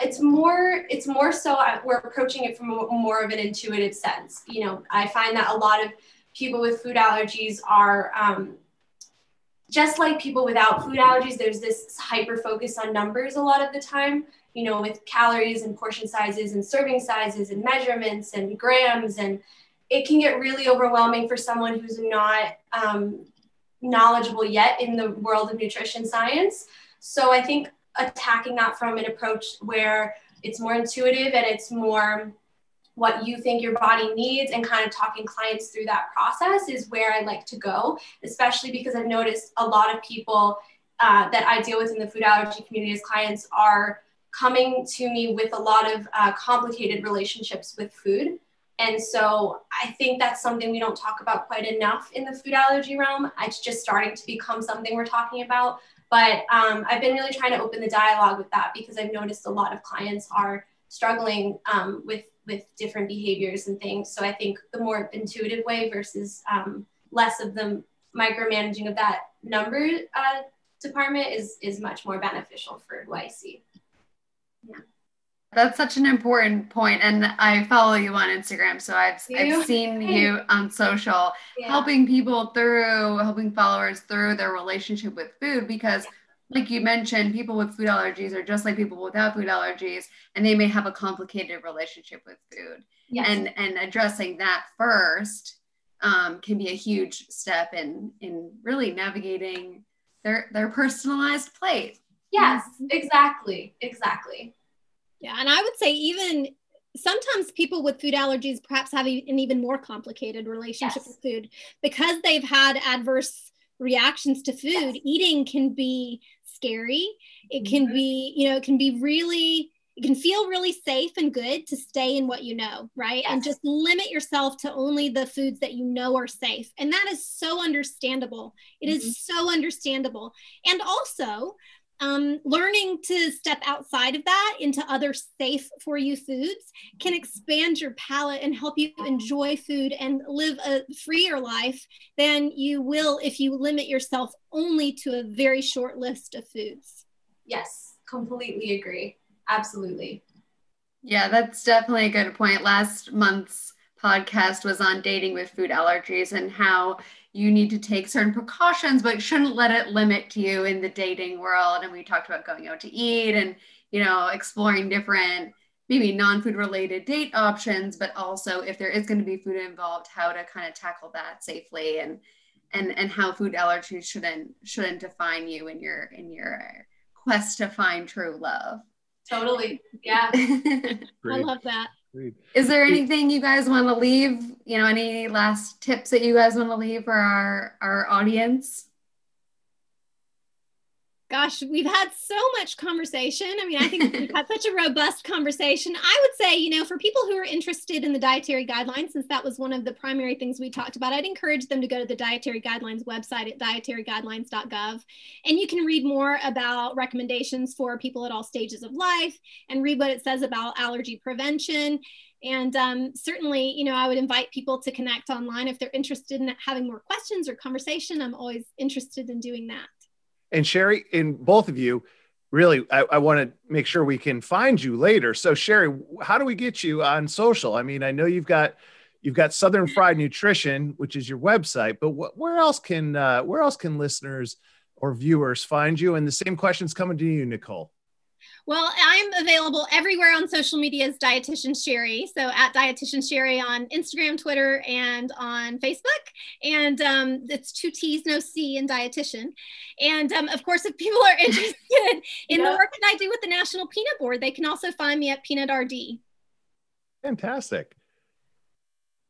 it's more so we're approaching it from more of an intuitive sense. I find that a lot of people with food allergies are just like people without food allergies. There's this hyper focus on numbers a lot of the time, with calories and portion sizes and serving sizes and measurements and grams. And it can get really overwhelming for someone who's not knowledgeable yet in the world of nutrition science. So I think attacking that from an approach where it's more intuitive and it's more what you think your body needs and kind of talking clients through that process is where I like to go, especially because I've noticed a lot of people that I deal with in the food allergy community as clients are coming to me with a lot of complicated relationships with food. And so I think that's something we don't talk about quite enough in the food allergy realm. It's just starting to become something we're talking about. But I've been really trying to open the dialogue with that because I've noticed a lot of clients are struggling with different behaviors and things. So I think the more intuitive way versus less of the micromanaging of that number department is much more beneficial for who I see. Yeah. That's such an important point. And I follow you on Instagram. So I've seen you on social helping followers through their relationship with food, because like you mentioned, people with food allergies are just like people without food allergies, and they may have a complicated relationship with food. Yes. And addressing that first can be a huge step in really navigating their personalized plate. Yes, exactly. Yeah, and I would say even sometimes people with food allergies perhaps have an even more complicated relationship with food because they've had adverse reactions to food. Yes. Eating can be scary. It can be, it can feel really safe and good to stay in what you know, right? Yes. And just limit yourself to only the foods that you know are safe. And that is so understandable. It is so understandable. And also, learning to step outside of that into other safe for you foods can expand your palate and help you enjoy food and live a freer life than you will if you limit yourself only to a very short list of foods. Yes, completely agree. Absolutely. Yeah, that's definitely a good point. Last month's podcast was on dating with food allergies and how you need to take certain precautions, but shouldn't let it limit you in the dating world. And we talked about going out to eat and, exploring different, maybe non-food related date options, but also if there is going to be food involved, how to kind of tackle that safely and how food allergies shouldn't define you in your quest to find true love. Totally. Yeah. I love that. Is there anything you guys want to leave? Any last tips that you guys want to leave for our audience? Gosh, we've had so much conversation. I mean, I think we've had such a robust conversation. I would say, for people who are interested in the Dietary Guidelines, since that was one of the primary things we talked about, I'd encourage them to go to the Dietary Guidelines website at dietaryguidelines.gov. And you can read more about recommendations for people at all stages of life and read what it says about allergy prevention. And certainly, I would invite people to connect online if they're interested in having more questions or conversation. I'm always interested in doing that. And Sherry, in both of you, really, I want to make sure we can find you later. So Sherry, how do we get you on social? I mean, I know you've got Southern Fried Nutrition, which is your website, but where else can listeners or viewers find you? And the same question's coming to you, Nicole. Well, I'm available everywhere on social media as Dietitian Sherry. So at Dietitian Sherry on Instagram, Twitter, and on Facebook. And it's 2 T's, no C in dietitian. And of course, if people are interested in the work that I do with the National Peanut Board, they can also find me at Peanut RD. Fantastic.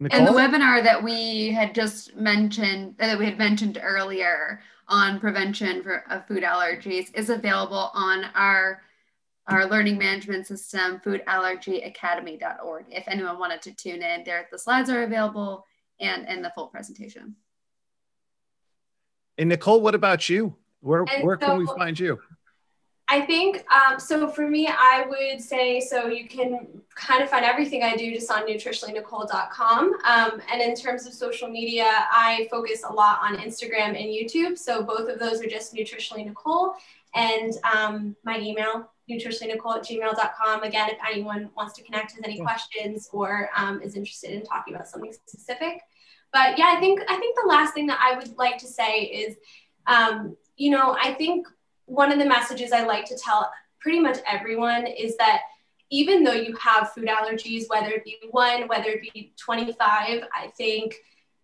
Nicole? And the webinar that we had just mentioned, earlier on prevention of food allergies is available on our learning management system, foodallergyacademy.org. If anyone wanted to tune in, the slides are available and the full presentation. And Nicole, what about you? Where can we find you? I think, so for me, I would say, so you can kind of find everything I do just on nutritionallynicole.com. And in terms of social media, I focus a lot on Instagram and YouTube. So both of those are just nutritionallynicole. And my email, nutritionallynicole@gmail.com. Again, if anyone wants to connect with any questions or is interested in talking about something specific. But yeah, I think the last thing that I would like to say is, I think one of the messages I like to tell pretty much everyone is that even though you have food allergies, whether it be 1, whether it be 25, I think,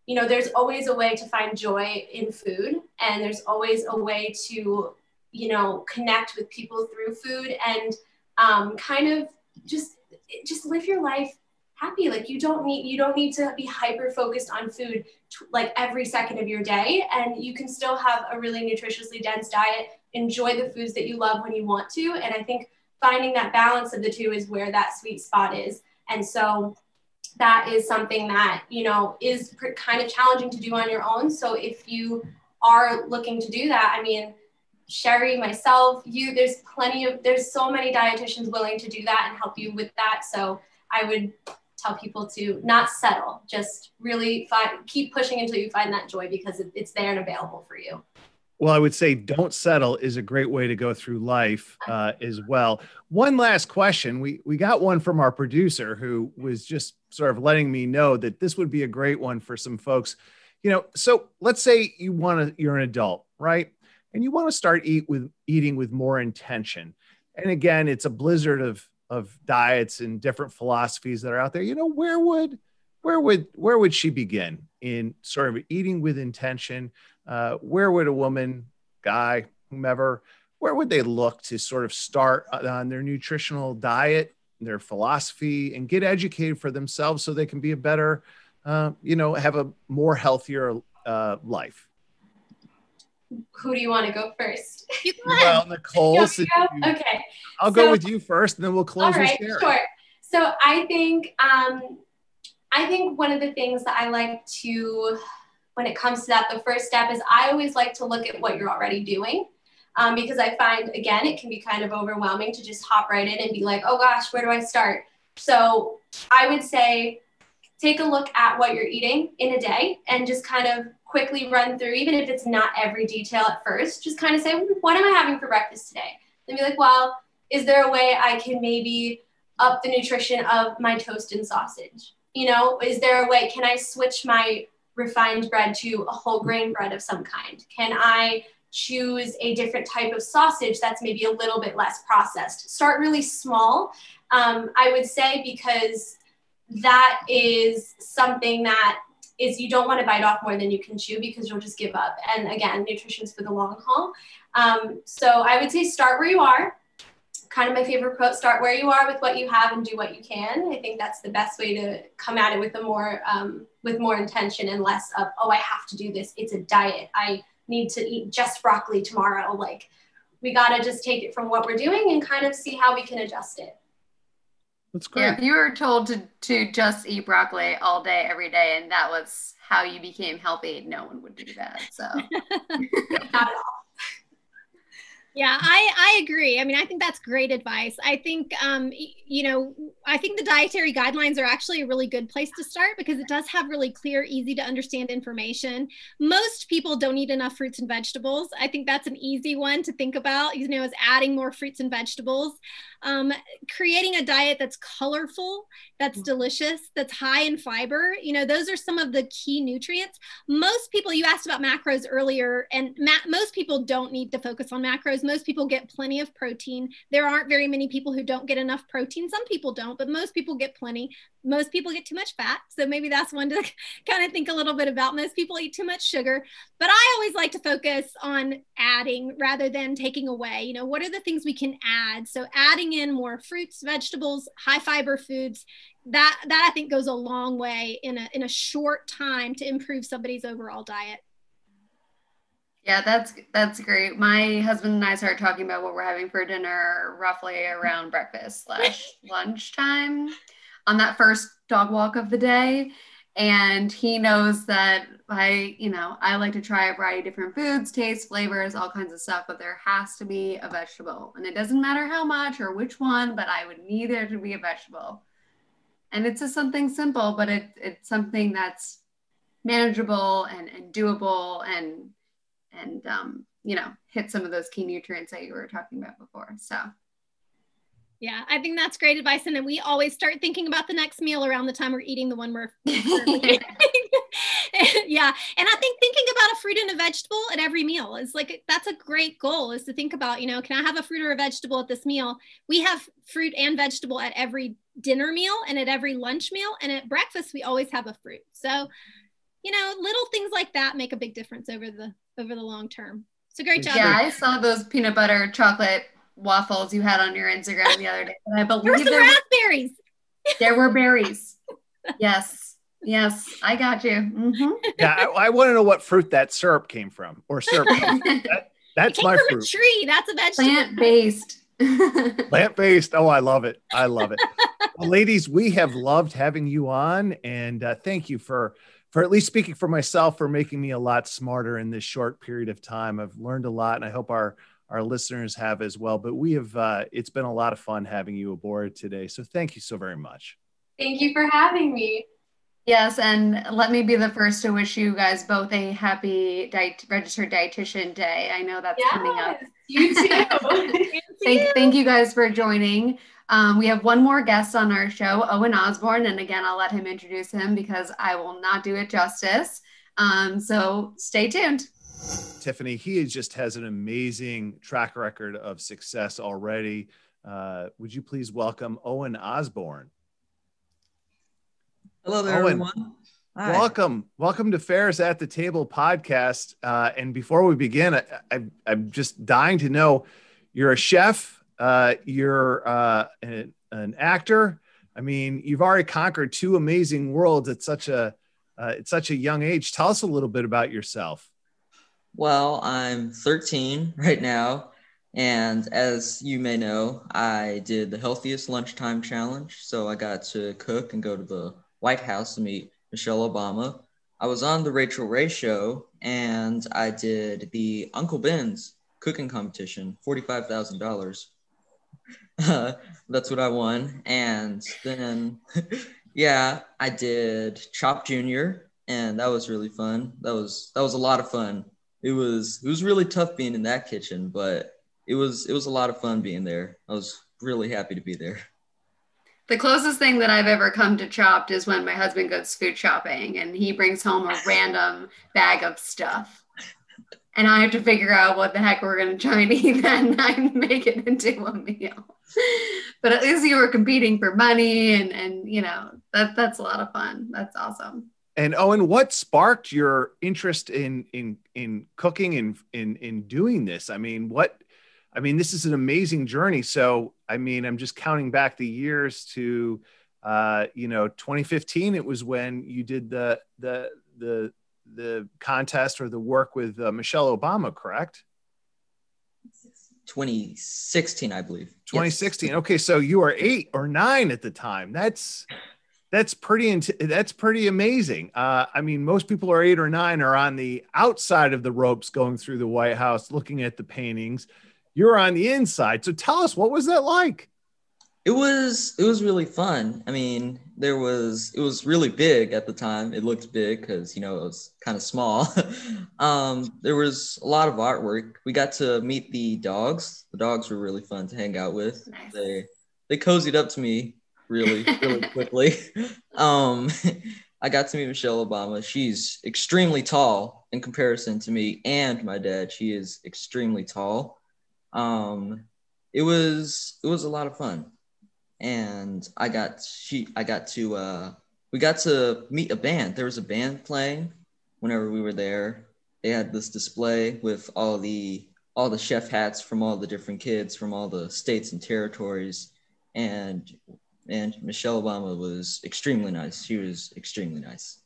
there's always a way to find joy in food. And there's always a way to, connect with people through food and kind of just live your life happy. Like you don't need to be hyper focused on food like every second of your day. And you can still have a really nutritiously dense diet, enjoy the foods that you love when you want to. And I think finding that balance of the two is where that sweet spot is. And so that is something that, is kind of challenging to do on your own. So if you are looking to do that, I mean, Sherry, myself, there's so many dietitians willing to do that and help you with that. So I would tell people to not settle, just really keep pushing until you find that joy because it's there and available for you. Well, I would say don't settle is a great way to go through life as well. One last question. We got one from our producer who was just sort of letting me know that this would be a great one for some folks. So let's say you're an adult, right? And you want to start eating with more intention. And again, it's a blizzard of diets and different philosophies that are out there. Where would she begin in sort of eating with intention? Where would a woman, guy, whomever, where would they look to sort of start on their nutritional diet, their philosophy, and get educated for themselves so they can be a better, have a more healthier life? Who do you want to go first? Well, Nicole. Okay. I'll go with you first, and then we'll close with Sherry. Sure. So I think one of the things that I like to, when it comes to that, the first step is I always like to look at what you're already doing. Because I find, again, it can be kind of overwhelming to just hop right in and be like, oh gosh, where do I start? So I would say, take a look at what you're eating in a day and just kind of quickly run through, even if it's not every detail at first, just kind of say, what am I having for breakfast today? Then be like, well, is there a way I can maybe up the nutrition of my toast and sausage? You know, is there a way, can I switch my refined bread to a whole grain bread of some kind? Can I choose a different type of sausage that's maybe a little bit less processed? Start really small, I would say, because that is something that is, you don't want to bite off more than you can chew because you'll just give up. And again, nutrition's for the long haul. So I would say start where you are. Kind of my favorite quote, start where you are with what you have and do what you can. I think that's the best way to come at it with more intention and less of, oh, I have to do this. It's a diet. I need to eat just broccoli tomorrow. Like, we got to just take it from what we're doing and kind of see how we can adjust it. That's great. Yeah, if you were told to just eat broccoli all day, every day, and that was how you became healthy, no one would do that. So Not at all. Yeah, I agree. I mean, I think that's great advice. I think, you know, I think the dietary guidelines are actually a really good place to start because it does have really clear, easy to understand information. Most people don't eat enough fruits and vegetables. I think that's an easy one to think about, you know, is adding more fruits and vegetables. Creating a diet that's colorful, that's delicious, that's high in fiber. You know, those are some of the key nutrients. Most people, you asked about macros earlier, and most people don't need to focus on macros. Most people get plenty of protein. There aren't very many people who don't get enough protein. Some people don't, but most people get plenty. Most people get too much fat. So maybe that's one to kind of think a little bit about. Most people eat too much sugar, but I always like to focus on adding rather than taking away. You know, what are the things we can add? So adding in more fruits, vegetables, high fiber foods, that I think goes a long way in a short time to improve somebody's overall diet. yeah, that's great. My husband and I started talking about what we're having for dinner roughly around breakfast / lunchtime on that first dog walk of the day. And he knows that I like to try a variety of different foods, tastes, flavors, all kinds of stuff, but there has to be a vegetable. And it doesn't matter how much or which one, but I would need there to be a vegetable. And it's just something simple, but it's something that's manageable and doable and you know, hit some of those key nutrients that you were talking about before. So yeah, I think that's great advice. And then we always start thinking about the next meal around the time we're eating the one we're yeah. And I think thinking about a fruit and a vegetable at every meal is like, that's a great goal, is to think about, you know, can I have a fruit or a vegetable at this meal? We have fruit and vegetable at every dinner meal and at every lunch meal. And at breakfast, we always have a fruit. So, you know, little things like that make a big difference over the long term. So great job. yeah, I saw those peanut butter chocolate waffles you had on your Instagram the other day. And I believe there were some raspberries. There were berries. Yes, I got you. Mm-hmm. Yeah, I want to know what fruit that syrup came from, or syrup. That's my fruit. A tree. That's a vegetable. Plant-based. Plant-based. Oh, I love it. I love it. Well, ladies, we have loved having you on, and thank you for at least speaking for myself, for making me a lot smarter in this short period of time. I've learned a lot, and I hope our listeners have as well. But we have, it's been a lot of fun having you aboard today. So thank you so very much. Thank you for having me. Yes, and let me be the first to wish you guys both a happy Registered Dietitian Day. I know that's coming up. You too. Thank you guys for joining. We have one more guest on our show, Owen Osborne, and again, I'll let him introduce him because I will not do it justice. So stay tuned. Tiffany, he just has an amazing track record of success already. Would you please welcome Owen Osborne? Hello there, Owen, everyone. Hi. Welcome to Fairs at the Table podcast. And before we begin, I'm just dying to know, you're a chef, you're an actor. I mean, you've already conquered two amazing worlds at such a young age. Tell us a little bit about yourself. Well, I'm 13 right now, and as you may know, I did the Healthiest Lunchtime Challenge, so I got to cook and go to the White House to meet Michelle Obama. I was on the Rachel Ray Show, and I did the Uncle Ben's cooking competition, $45,000. That's what I won. And then, yeah, I did Chop Junior, and that was really fun. That was a lot of fun. It was really tough being in that kitchen, but it was a lot of fun being there. I was really happy to be there. The closest thing that I've ever come to Chopped is when my husband goes food shopping and he brings home a random bag of stuff. And I have to figure out what the heck we're going to try and eat and I make it into a meal. But at least you were competing for money and you know, that's a lot of fun. That's awesome. And Owen, what sparked your interest in cooking and in doing this? I mean, this is an amazing journey. So, I mean, I'm just counting back the years to, 2015. It was when you did the contest or the work with Michelle Obama, correct? 2016, I believe. 2016. Yes. Okay, so you were 8 or 9 at the time. That's pretty amazing. I mean, most people are 8 or 9 are on the outside of the ropes going through the White House, looking at the paintings. You're on the inside. So tell us, what was that like? It was really fun. I mean, it was really big at the time. It looked big because, it was kind of small. There was a lot of artwork. We got to meet the dogs. The dogs were really fun to hang out with. Nice. They cozied up to me really quickly. I got to meet Michelle Obama. She's extremely tall in comparison to me and my dad. She is extremely tall. It was a lot of fun. And we got to meet a band. There was a band playing whenever we were there. They had this display with all the chef hats from all the different kids from all the states and territories. And Michelle Obama was extremely nice. She was extremely nice.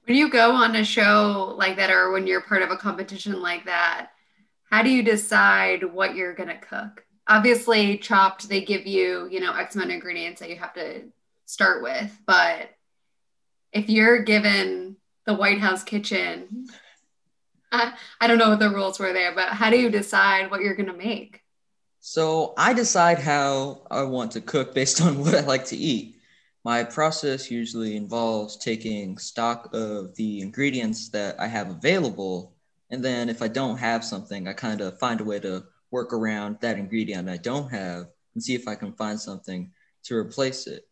When you go on a show like that, or when you're part of a competition like that, how do you decide what you're going to cook? Obviously, Chopped, they give you, X amount of ingredients that you have to start with. But if you're given the White House kitchen, I don't know what the rules were there, but how do you decide what you're going to make? So I decide how I want to cook based on what I like to eat. My process usually involves taking stock of the ingredients that I have available. And then if I don't have something, I kind of find a way to work around that ingredient I don't have and see if I can find something to replace it.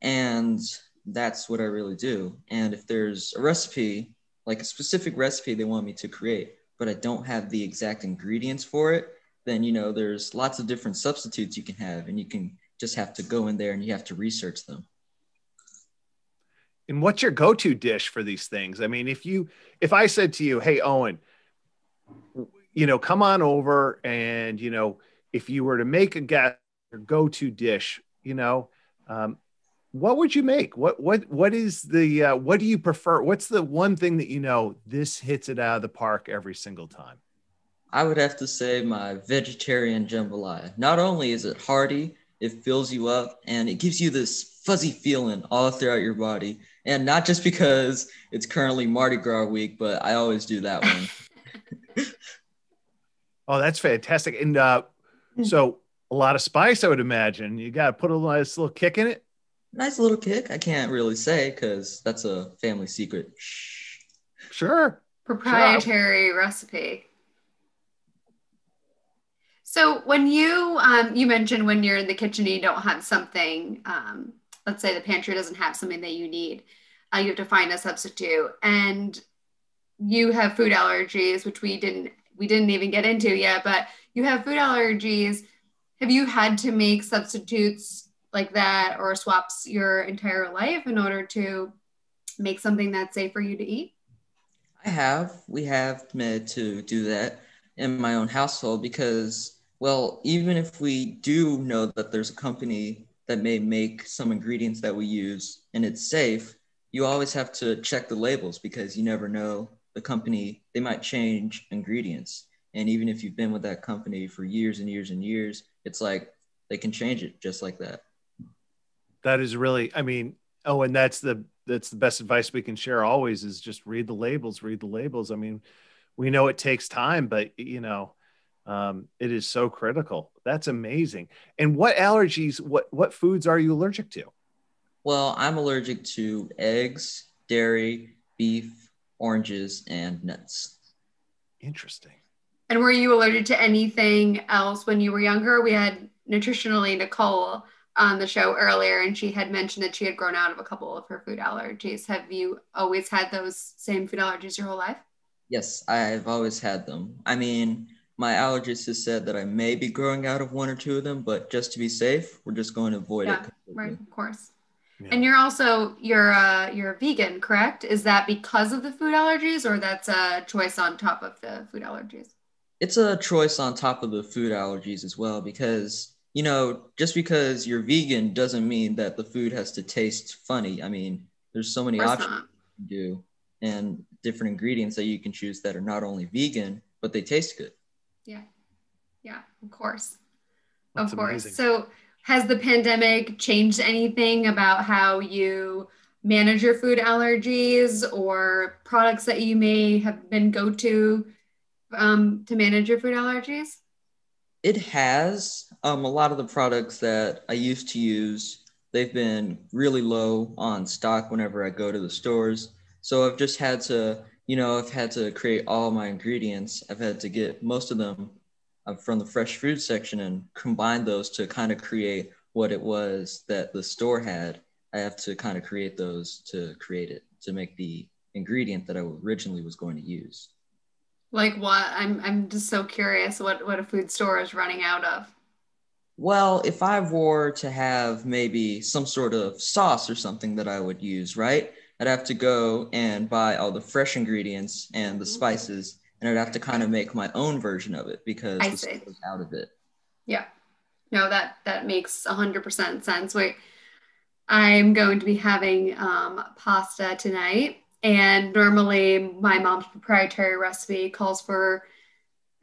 And that's what I really do. And if there's a recipe, like a specific recipe they want me to create, but I don't have the exact ingredients for it, then, there's lots of different substitutes you can have, and you can just have to go in there and you have to research them. And what's your go-to dish for these things? I mean, if I said to you, hey, Owen, come on over and, if you were to make a guess, your go-to dish, what would you make? What is the, what do you prefer? What's the one thing that, this hits it out of the park every single time? I would have to say my vegetarian jambalaya. Not only is it hearty, it fills you up and it gives you this fuzzy feeling all throughout your body. And not just because it's currently Mardi Gras week, but I always do that one. Oh, that's fantastic. And so a lot of spice, I would imagine. You got to put a nice little kick in it. Nice little kick. I can't really say because that's a family secret. Sure. Proprietary recipe. So when you mentioned when you're in the kitchen and you don't have something, let's say the pantry doesn't have something that you need, you have to find a substitute, and you have food allergies, which we didn't even get into yet, but you have food allergies. Have you had to make substitutes like that or swaps your entire life in order to make something that's safe for you to eat? We have had to do that in my own household because, well, even if we do know that there's a company that may make some ingredients that we use and it's safe, you always have to check the labels because you never know the company, they might change ingredients. And even if you've been with that company for years and years and years, it's like they can change it just like that. That is really, and that's the best advice we can share always is just read the labels. I mean, we know it takes time, but it is so critical. That's amazing. And what allergies, what foods are you allergic to? Well, I'm allergic to eggs, dairy, beef, oranges, and nuts. Interesting. And were you allergic to anything else when you were younger? We had nutritionally Nicole on the show earlier, and she had mentioned that she had grown out of a couple of her food allergies. Have you always had those same food allergies your whole life? Yes, I've always had them. I mean, my allergist has said that I may be growing out of one or two of them, but just to be safe, we're just going to avoid it completely. Right, of course. Yeah. And you're a vegan, correct? Is that because of the food allergies, or that's a choice on top of the food allergies? It's a choice on top of the food allergies as well, because, just because you're vegan doesn't mean that the food has to taste funny. I mean, there's so many Of course options not. you can do and different ingredients that you can choose that are not only vegan, but they taste good. Yeah, of course. That's Of course. amazing. So has the pandemic changed anything about how you manage your food allergies or products that you may have been go-to to manage your food allergies? It has. A lot of the products that I used to use, they've been really low on stock whenever I go to the stores. So I've just had to, I've had to create all my ingredients. I've had to get most of them from the fresh food section and combine those to kind of create what it was that the store had. I have to kind of create those to create it, to make the ingredient that I originally was going to use. Like what? I'm just so curious what a food store is running out of. Well, if I were to have maybe some sort of sauce or something that I would use, right? I'd have to go and buy all the fresh ingredients and the spices, and I'd have to kind of make my own version of it because I the see. store's out of it. Yeah. No, that makes 100% sense. Wait, I'm going to be having pasta tonight, and normally my mom's proprietary recipe calls for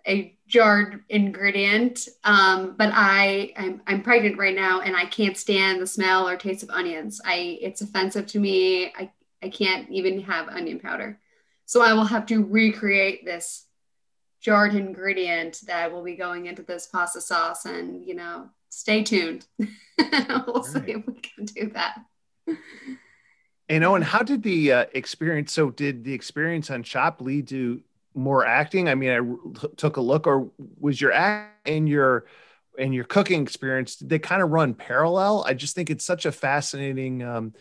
a jarred ingredient, but I'm pregnant right now, and I can't stand the smell or taste of onions. It's offensive to me. I can't even have onion powder, so I will have to recreate this jarred ingredient that will be going into this pasta sauce, and stay tuned. We'll see if we can do that. And Owen, how did the experience? So, did the experience on Shop lead to more acting? I mean, I took a look, or was your act and your cooking experience, did they kind of run parallel? I just think it's such a fascinating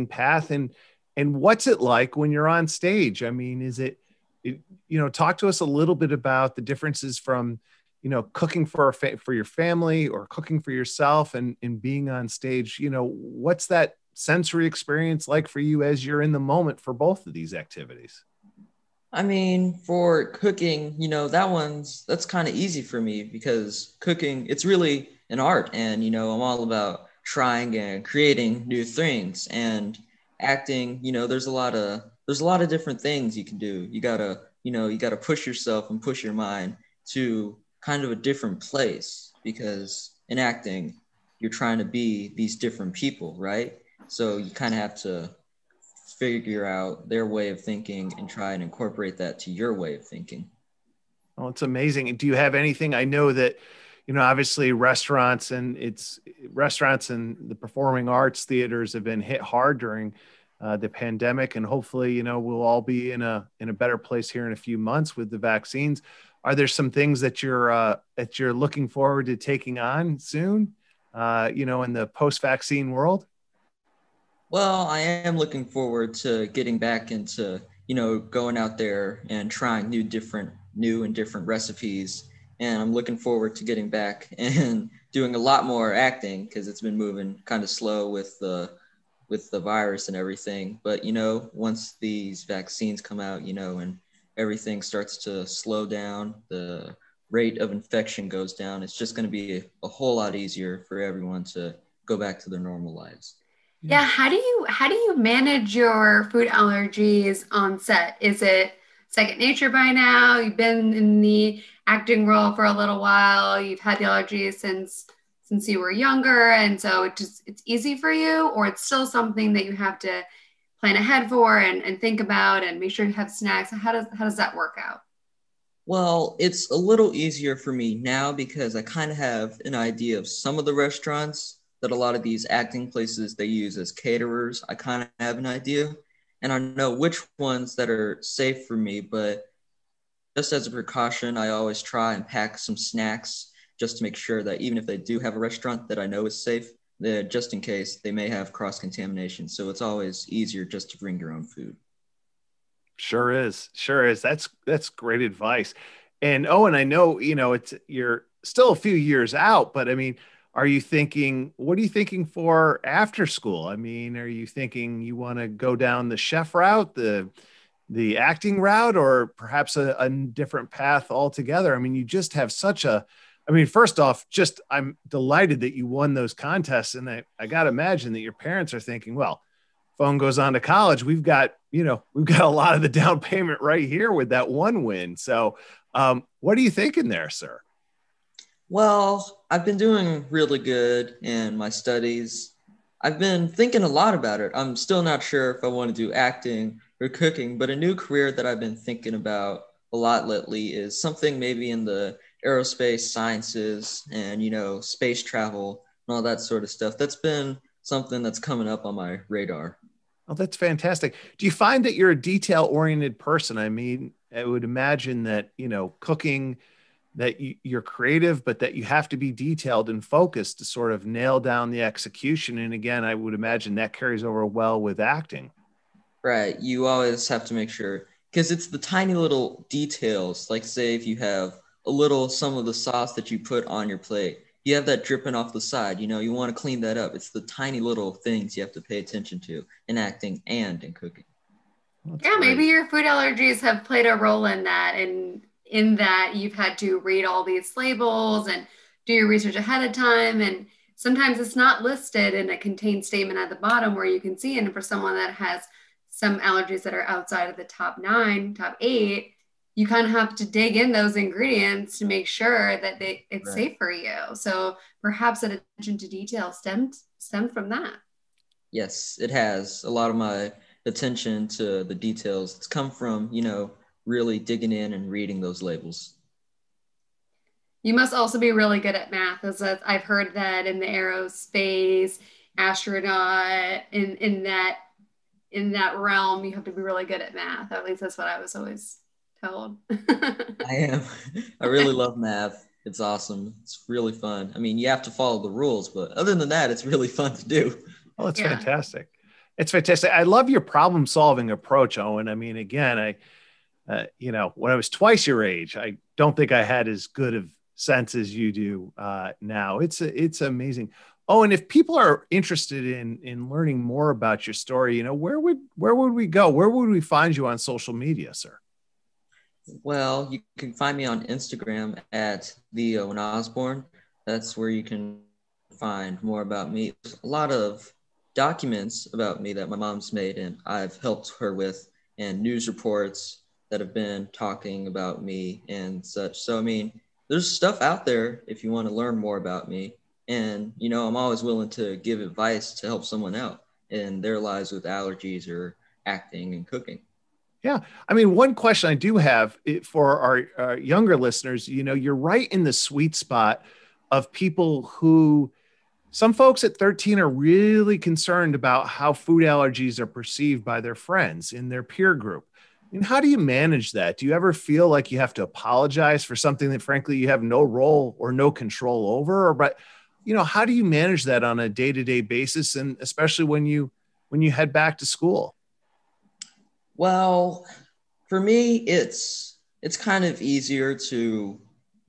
path. And what's it like when you're on stage? I mean, is it talk to us a little bit about the differences from cooking for your family or cooking for yourself and being on stage. What's that sensory experience like for you as you're in the moment for both of these activities? I mean, for cooking, that's kind of easy for me because cooking, it's really an art. And, I'm all about trying and creating new things. And acting, there's a lot of different things you can do. You gotta push yourself and push your mind to kind of a different place, because in acting, you're trying to be these different people, right? So you kind of have to figure out their way of thinking and try and incorporate that to your way of thinking. Oh, it's amazing. And do you have anything? I know that, obviously restaurants and the performing arts theaters have been hit hard during the pandemic, and hopefully, we'll all be in a better place here in a few months with the vaccines. Are there some things that you're looking forward to taking on soon, in the post-vaccine world? Well, I am looking forward to getting back into, going out there and trying new and different recipes. And I'm looking forward to getting back and doing a lot more acting because it's been moving kind of slow with the virus and everything. But, once these vaccines come out, and everything starts to slow down, the rate of infection goes down, it's just going to be a whole lot easier for everyone to go back to their normal lives. Yeah. How do you manage your food allergies on set? Is it second nature by now? You've been in the acting role for a little while. You've had the allergies since you were younger, and so it's easy for you, or it's still something that you have to plan ahead for and think about and make sure you have snacks. How does that work out? Well, it's a little easier for me now because I kind of have an idea of some of the restaurants that a lot of these acting places they use as caterers. I kind of have an idea, and I know which ones that are safe for me, but just as a precaution, I always try and pack some snacks just to make sure that even if they do have a restaurant that I know is safe, just in case they may have cross-contamination. So it's always easier just to bring your own food. Sure is. Sure is. That's great advice. And Owen, I know, you're still a few years out, but I mean, what are you thinking for after school? I mean, are you thinking you want to go down the chef route, the acting route, or perhaps a different path altogether? I mean, you just have first off, I'm delighted that you won those contests. And I got to imagine that your parents are thinking, well, if Owen goes on to college, we've got a lot of the down payment right here with that one win. So what are you thinking there, sir? Well, I've been doing really good in my studies. I've been thinking a lot about it. I'm still not sure if I want to do acting or cooking, but a new career that I've been thinking about a lot lately is something maybe in the aerospace sciences and, space travel and all that sort of stuff. That's been something that's coming up on my radar. Oh, that's fantastic. Do you find that you're a detail-oriented person? I mean, I would imagine that, cooking, that you're creative, but that you have to be detailed and focused to sort of nail down the execution. And again, I would imagine that carries over well with acting. Right. You always have to make sure, because it's the tiny little details. Like say if you have some of the sauce that you put on your plate, you have that dripping off the side, you want to clean that up. It's the tiny little things you have to pay attention to in acting and in cooking. Yeah, maybe your food allergies have played a role in that, and in that you've had to read all these labels and do your research ahead of time. And sometimes it's not listed in a contained statement at the bottom where you can see. And for someone that has some allergies that are outside of the top 8, you kind of have to dig in those ingredients to make sure that it's right. Safe for you. So perhaps that attention to detail stemmed from that. Yes, it has. A lot of my attention to the details, it's come from, really digging in and reading those labels. You must also be really good at math, as I've heard that in the aerospace, astronaut, in that realm, you have to be really good at math. At least that's what I was always told. I am. I really love math. It's awesome. It's really fun. I mean, you have to follow the rules, but other than that, it's really fun to do. Oh, it's fantastic. It's fantastic. I love your problem solving approach, Owen. I mean, again, when I was twice your age, I don't think I had as good of sense as you do now. It's amazing. Oh, and if people are interested in learning more about your story, where would we go? Where would we find you on social media, sir? Well, you can find me on Instagram at the Owen Osborne. That's where you can find more about me. There's a lot of documents about me that my mom's made and I've helped her with, and news reports that have been talking about me and such. So, I mean, there's stuff out there if you want to learn more about me. And, I'm always willing to give advice to help someone out in their lives with allergies or acting and cooking. Yeah. I mean, one question I do have for our younger listeners, you're right in the sweet spot of people who, some folks at 13 are really concerned about how food allergies are perceived by their friends in their peer group. And how do you manage that? Do you ever feel like you have to apologize for something that frankly you have no role or no control over? But how do you manage that on a day-to-day basis, and especially when you head back to school? Well, for me, it's kind of easier to,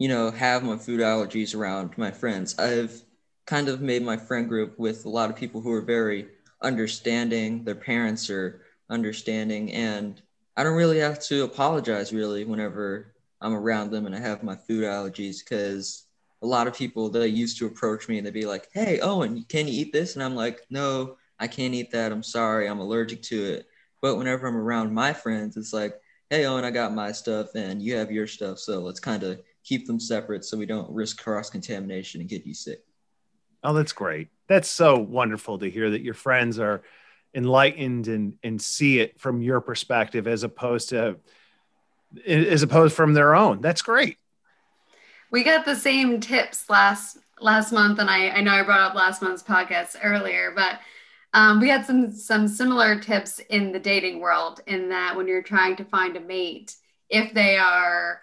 have my food allergies around my friends. I've kind of made my friend group with a lot of people who are very understanding. Their parents are understanding, and I don't really have to apologize really whenever I'm around them and I have my food allergies, because a lot of people, they used to approach me and they'd be like, "Hey, Owen, can you eat this?" And I'm like, "No, I can't eat that. I'm sorry. I'm allergic to it." But whenever I'm around my friends, it's like, "Hey, Owen, I got my stuff and you have your stuff. So let's kind of keep them separate so we don't risk cross-contamination and get you sick." Oh, that's great. That's so wonderful to hear that your friends are enlightened and see it from your perspective as opposed from their own. That's great. We got the same tips last month, and I know I brought up last month's podcast earlier, but we had some similar tips in the dating world, in that when you're trying to find a mate, if they are,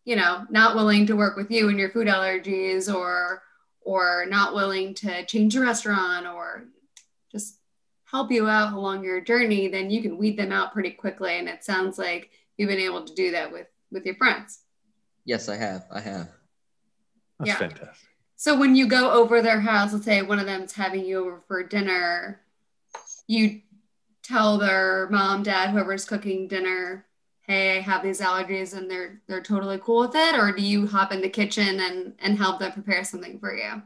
not willing to work with you and your food allergies, or or not willing to change the restaurant or just help you out along your journey, then you can weed them out pretty quickly. And it sounds like you've been able to do that with your friends. Yes, I have. That's fantastic. So when you go over their house, let's say one of them's having you over for dinner, you tell their mom, dad, whoever's cooking dinner, hey, I have these allergies, and they're totally cool with it? Or do you hop in the kitchen and help them prepare something for you?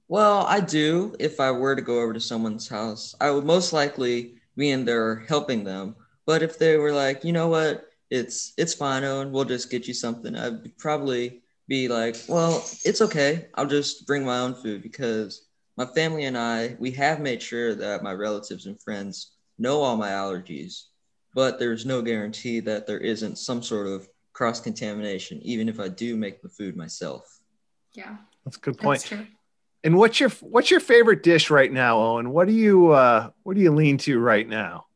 Well, I do. If I were to go over to someone's house, I would most likely be in there helping them. But if they were like, you know what, it's fine, Owen, we'll just get you something, I'd probably be like, well, it's okay. I'll just bring my own food, because my family and we have made sure that my relatives and friends know all my allergies, but there's no guarantee that there isn't some sort of cross-contamination, even if I do make the food myself. Yeah. That's a good point. That's true. And what's your favorite dish right now, Owen? What do you lean to right now?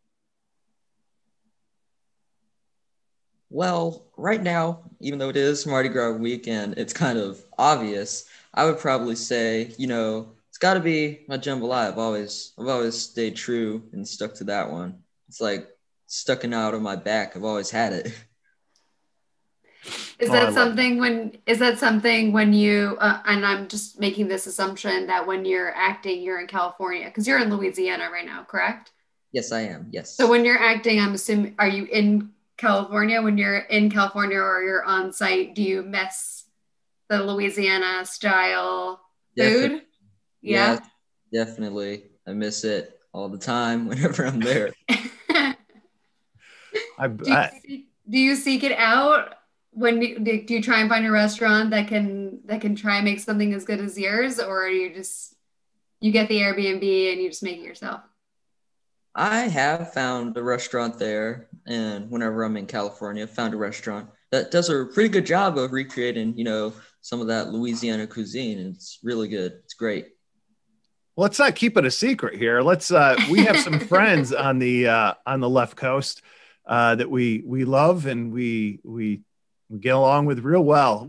Well, right now, even though it is Mardi Gras weekend, it's kind of obvious. I would probably say, it's got to be my jambalaya. I've always stayed true and stuck to that one. It's like stuck out of my back. I've always had it. Is that something when you, and I'm just making this assumption that when you're acting, you're in California, because you're in Louisiana right now, correct? Yes, I am. Yes. So when you're acting, I'm assuming, are you in California? When you're in California or you're on site, do you miss the Louisiana style food? Yeah, definitely. I miss it all the time whenever I'm there. Do you seek it out? Do you try and find a restaurant that can try and make something as good as yours, or you get the Airbnb and you just make it yourself? I have found a restaurant there, and whenever I'm in California, found a restaurant that does a pretty good job of recreating, some of that Louisiana cuisine. It's really good. It's great. Well, let's not keep it a secret here. We have some friends on the left coast that we love and we get along with real well.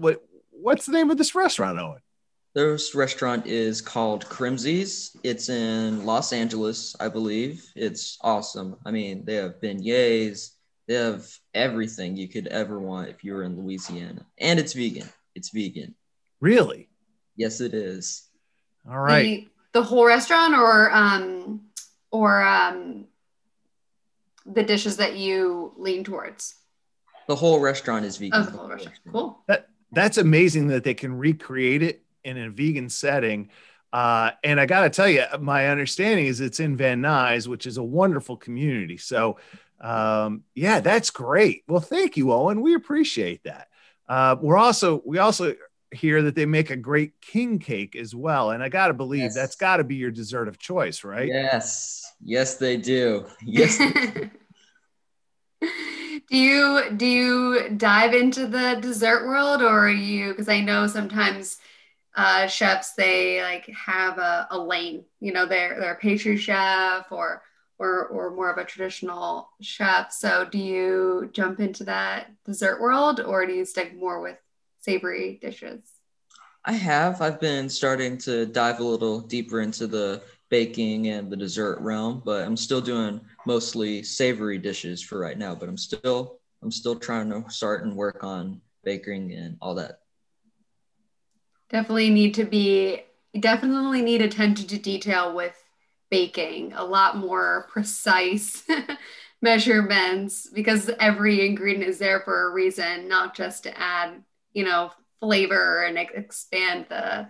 What's the name of this restaurant, Owen? This restaurant is called Crimsey's. It's in Los Angeles, I believe. It's awesome. I mean, they have beignets. They have everything you could ever want if you were in Louisiana. And it's vegan. It's vegan. Really? Yes, it is. All right. The whole restaurant or the dishes that you lean towards? The whole restaurant is vegan. Oh, the whole restaurant. Cool. That's amazing that they can recreate it in a vegan setting. And I got to tell you, my understanding is it's in Van Nuys, which is a wonderful community. So that's great. Well, thank you, Owen. We appreciate that. We also hear that they make a great king cake as well. And I got to believe that's got to be your dessert of choice, right? Yes. Yes, they do. Yes. Do you dive into the dessert world, or are you, because I know sometimes chefs, they like have a lane, they're a pastry chef or more of a traditional chef. So do you jump into that dessert world, or do you stick more with savory dishes? I've been starting to dive a little deeper into the baking and the dessert realm, but I'm still doing mostly savory dishes for right now, but I'm still trying to start and work on baking and all that. Definitely need attention to detail with baking, a lot more precise measurements, because every ingredient is there for a reason, not just to add, flavor and expand the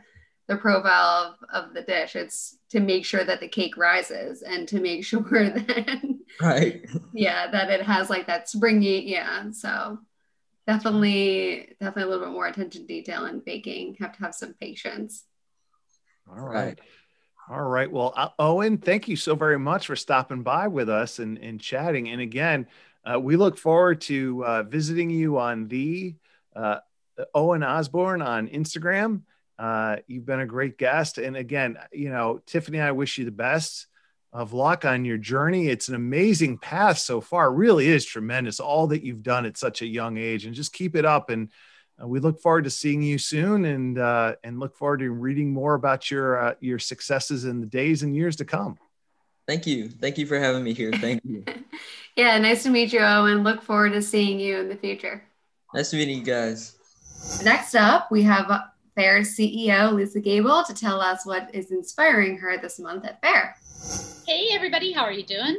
profile of the dish. It's to make sure that the cake rises and to make sure that that it has like that springy. So definitely a little bit more attention to detail in baking. Have to have some patience. All right. Well, Owen, thank you so very much for stopping by with us and chatting. And again, we look forward to visiting you on the Owen Osborne on Instagram. You've been a great guest. And again, Tiffany, I wish you the best of luck on your journey. It's an amazing path so far. It really is tremendous. All that you've done at such a young age, and just keep it up. And We look forward to seeing you soon, and look forward to reading more about your successes in the days and years to come. Thank you. Thank you for having me here. Thank you. Yeah, nice to meet you, Owen. Look forward to seeing you in the future. Nice meeting you guys. Next up, we have FAIR's CEO, Lisa Gable, to tell us what is inspiring her this month at FAIR. Hey, everybody. How are you doing?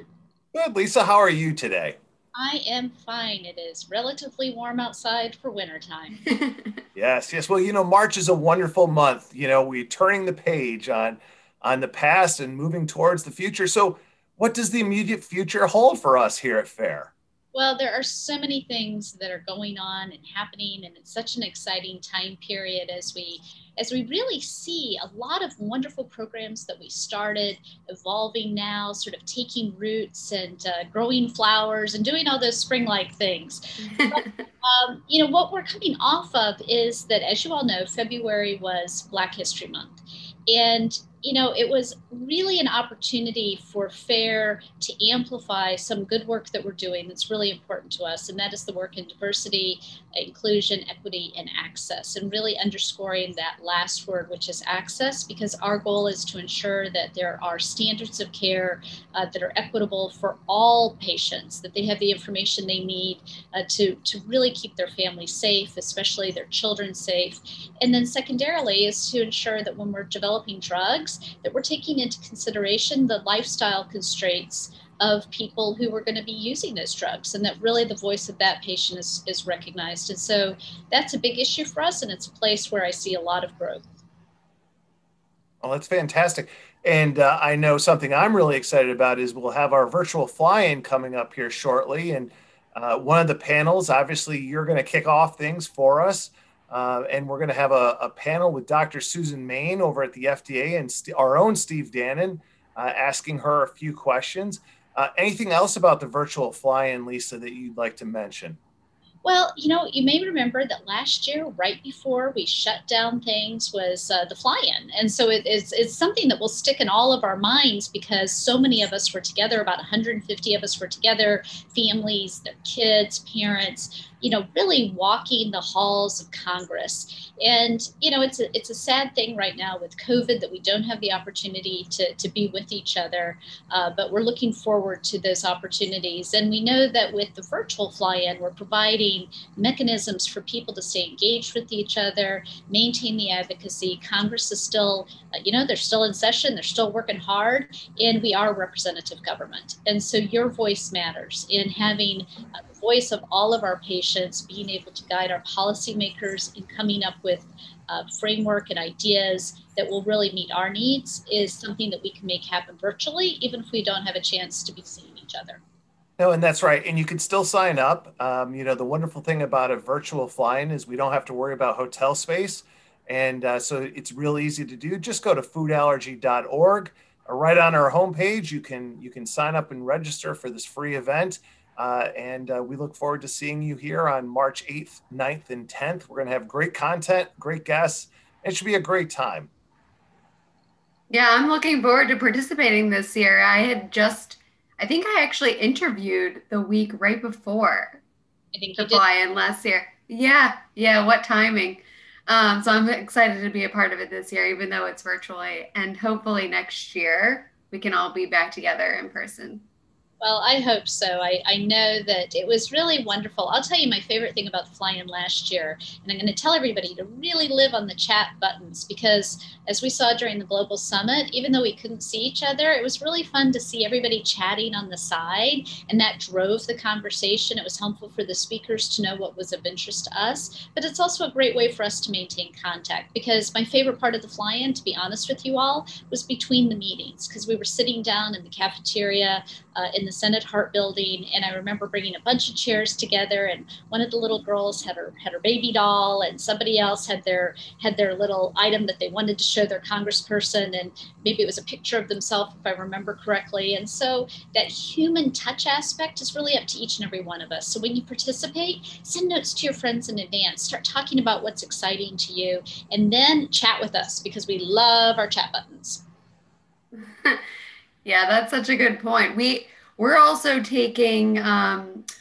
Good, Lisa. How are you today? I am fine. It is relatively warm outside for wintertime. Yes. Well, March is a wonderful month. We're turning the page on the past and moving towards the future. So what does the immediate future hold for us here at FAIR? Well, there are so many things that are going on and happening, and it's such an exciting time period as we really see a lot of wonderful programs that we started evolving now, sort of taking roots and growing flowers and doing all those spring-like things. But, what we're coming off of is that, as you all know, February was Black History Month. And it was really an opportunity for FAIR to amplify some good work that we're doing that's really important to us, and that is the work in diversity, inclusion, equity, and access, and really underscoring that last word, which is access, because our goal is to ensure that there are standards of care that are equitable for all patients, that they have the information they need to really keep their families safe, especially their children safe. And then secondarily is to ensure that when we're developing drugs, that we're taking into consideration the lifestyle constraints of people who are going to be using those drugs, and that really the voice of that patient is recognized. And so that's a big issue for us, and it's a place where I see a lot of growth. Well, that's fantastic. And I know something I'm really excited about is we'll have our virtual fly-in coming up here shortly. And one of the panels, obviously, you're going to kick off things for us. And we're going to have a panel with Dr. Susan Main over at the FDA and our own Steve Dannon asking her a few questions. Anything else about the virtual fly-in, Lisa, that you'd like to mention? Well, you may remember that last year, right before we shut down things, was the fly-in. And so it's something that will stick in all of our minds because so many of us were together, about 150 of us were together, families, their kids, parents, really walking the halls of Congress. And, it's a sad thing right now with COVID that we don't have the opportunity to be with each other, but we're looking forward to those opportunities. And we know that with the virtual fly-in, we're providing mechanisms for people to stay engaged with each other, maintain the advocacy. Congress is still, they're still in session, they're still working hard, and we are representative government. And so your voice matters in having the voice of all of our patients, being able to guide our policymakers in coming up with framework and ideas that will really meet our needs is something that we can make happen virtually, even if we don't have a chance to be seeing each other. No, and that's right. And you can still sign up. The wonderful thing about a virtual fly-in is we don't have to worry about hotel space. And so it's real easy to do. Just go to foodallergy.org. Right on our homepage, you can sign up and register for this free event. And we look forward to seeing you here on March 8th, 9th, and 10th. We're going to have great content, great guests. It should be a great time. Yeah, I'm looking forward to participating this year. I think I actually interviewed the week right before the fly-in last year. Yeah, what timing. So I'm excited to be a part of it this year, even though it's virtually. And hopefully next year, we can all be back together in person. Well, I hope so. I know that it was really wonderful. I'll tell you my favorite thing about the fly-in last year, and I'm going to tell everybody to really live on the chat buttons because as we saw during the Global Summit, even though we couldn't see each other, it was really fun to see everybody chatting on the side, and that drove the conversation. It was helpful for the speakers to know what was of interest to us, but it's also a great way for us to maintain contact because my favorite part of the fly-in, to be honest with you all, was between the meetings because we were sitting down in the cafeteria in the Senate Hart building, and I remember bringing a bunch of chairs together, and one of the little girls had her baby doll, and somebody else had their little item that they wanted to show their congressperson, and maybe it was a picture of themselves if I remember correctly. And so that human touch aspect is really up to each and every one of us. So when you participate, send notes to your friends in advance, start talking about what's exciting to you, and then chat with us because we love our chat buttons. Yeah, that's such a good point. We're also taking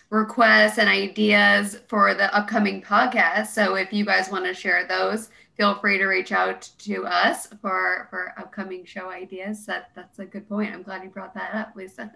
requests and ideas for the upcoming podcast. So if you guys want to share those, feel free to reach out to us for upcoming show ideas. That's a good point. I'm glad you brought that up, Lisa.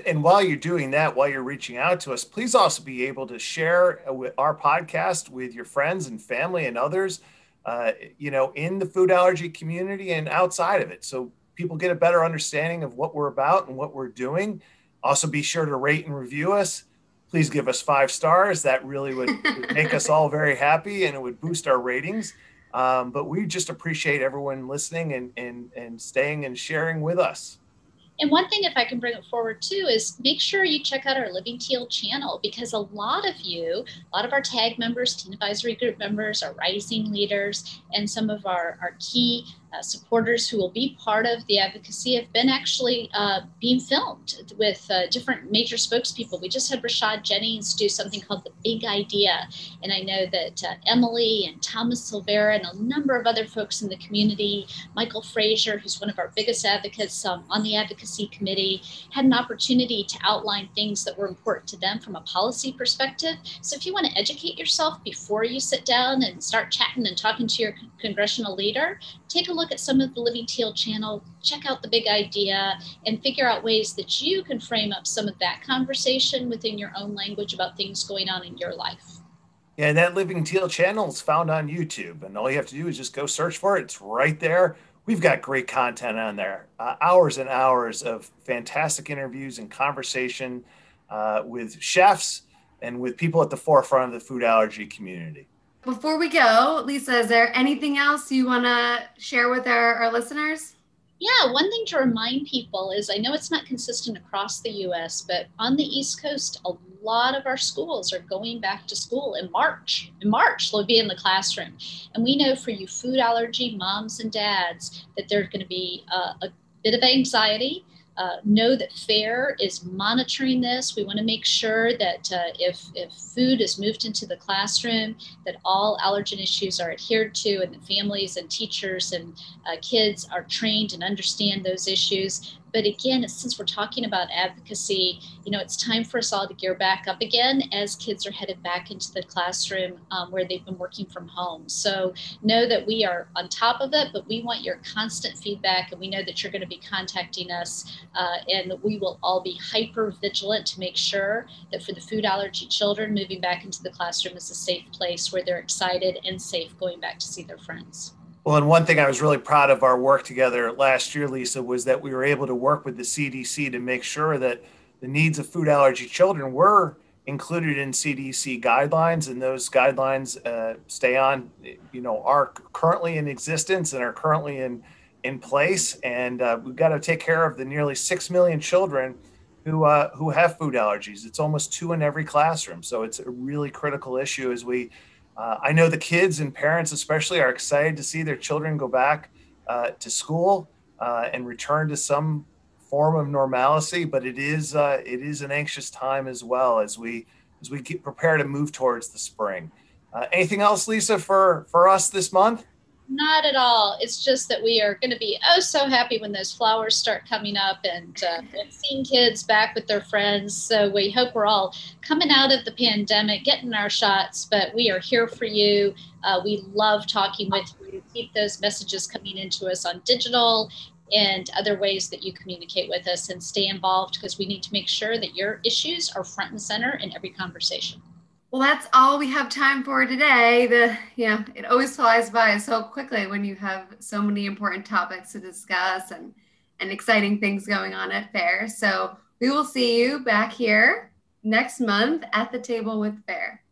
And while you're doing that, while you're reaching out to us, please also be able to share our podcast with your friends and family and others, in the food allergy community and outside of it. So people get a better understanding of what we're about and what we're doing. Also, be sure to rate and review us. Please give us 5 stars. That really would make us all very happy, and it would boost our ratings. But we just appreciate everyone listening and staying and sharing with us. And one thing, if I can bring it forward too, is make sure you check out our Living Teal channel, because a lot of our TAG members, Teen Advisory Group members, our rising leaders, and some of our key supporters who will be part of the advocacy have been actually being filmed with different major spokespeople. We just had Rashad Jennings do something called The Big Idea. And I know that Emily and Thomas Silvera and a number of other folks in the community, Michael Frazier, who's one of our biggest advocates on the advocacy committee, had an opportunity to outline things that were important to them from a policy perspective. So if you want to educate yourself before you sit down and start chatting and talking to your congressional leader, take a look at some of the Living Teal channel, check out The Big Idea, and figure out ways that you can frame up some of that conversation within your own language about things going on in your life. Yeah, and that Living Teal channel is found on YouTube, and all you have to do is just go search for it. It's right there. We've got great content on there, hours and hours of fantastic interviews and conversation with chefs and with people at the forefront of the food allergy community. Before we go, Lisa, is there anything else you want to share with our listeners? Yeah, one thing to remind people is, I know it's not consistent across the U.S., but on the East Coast, a lot of our schools are going back to school in March. In March, they'll be in the classroom. And we know for you food allergy moms and dads that there's going to be a bit of anxiety. Know that FAIR is monitoring this. We want to make sure that if food is moved into the classroom, that all allergen issues are adhered to, and that families and teachers and kids are trained and understand those issues. But again, since we're talking about advocacy, it's time for us all to gear back up again as kids are headed back into the classroom where they've been working from home. So know that we are on top of it, but we want your constant feedback, and we know that you're going to be contacting us, and we will all be hyper vigilant to make sure that for the food allergy children, moving back into the classroom is a safe place where they're excited and safe going back to see their friends. Well, and one thing I was really proud of our work together last year, Lisa, was that we were able to work with the CDC to make sure that the needs of food allergy children were included in CDC guidelines, and those guidelines stay on, are currently in existence and are currently in place. And we've got to take care of the nearly 6 million children who have food allergies. It's almost 2 in every classroom. So it's a really critical issue as I know the kids and parents especially are excited to see their children go back to school and return to some form of normalcy, but it is an anxious time as well as we prepare to move towards the spring. Anything else, Lisa, for us this month? Not at all. It's just that we are going to be so happy when those flowers start coming up and seeing kids back with their friends. So we hope we're all coming out of the pandemic, getting our shots, but we are here for you. We love talking with you. Keep those messages coming into us on digital and other ways that you communicate with us, and stay involved, because we need to make sure that your issues are front and center in every conversation. Well, that's all we have time for today. It always flies by so quickly when you have so many important topics to discuss and exciting things going on at FAIR. So we will see you back here next month at the table with FAIR.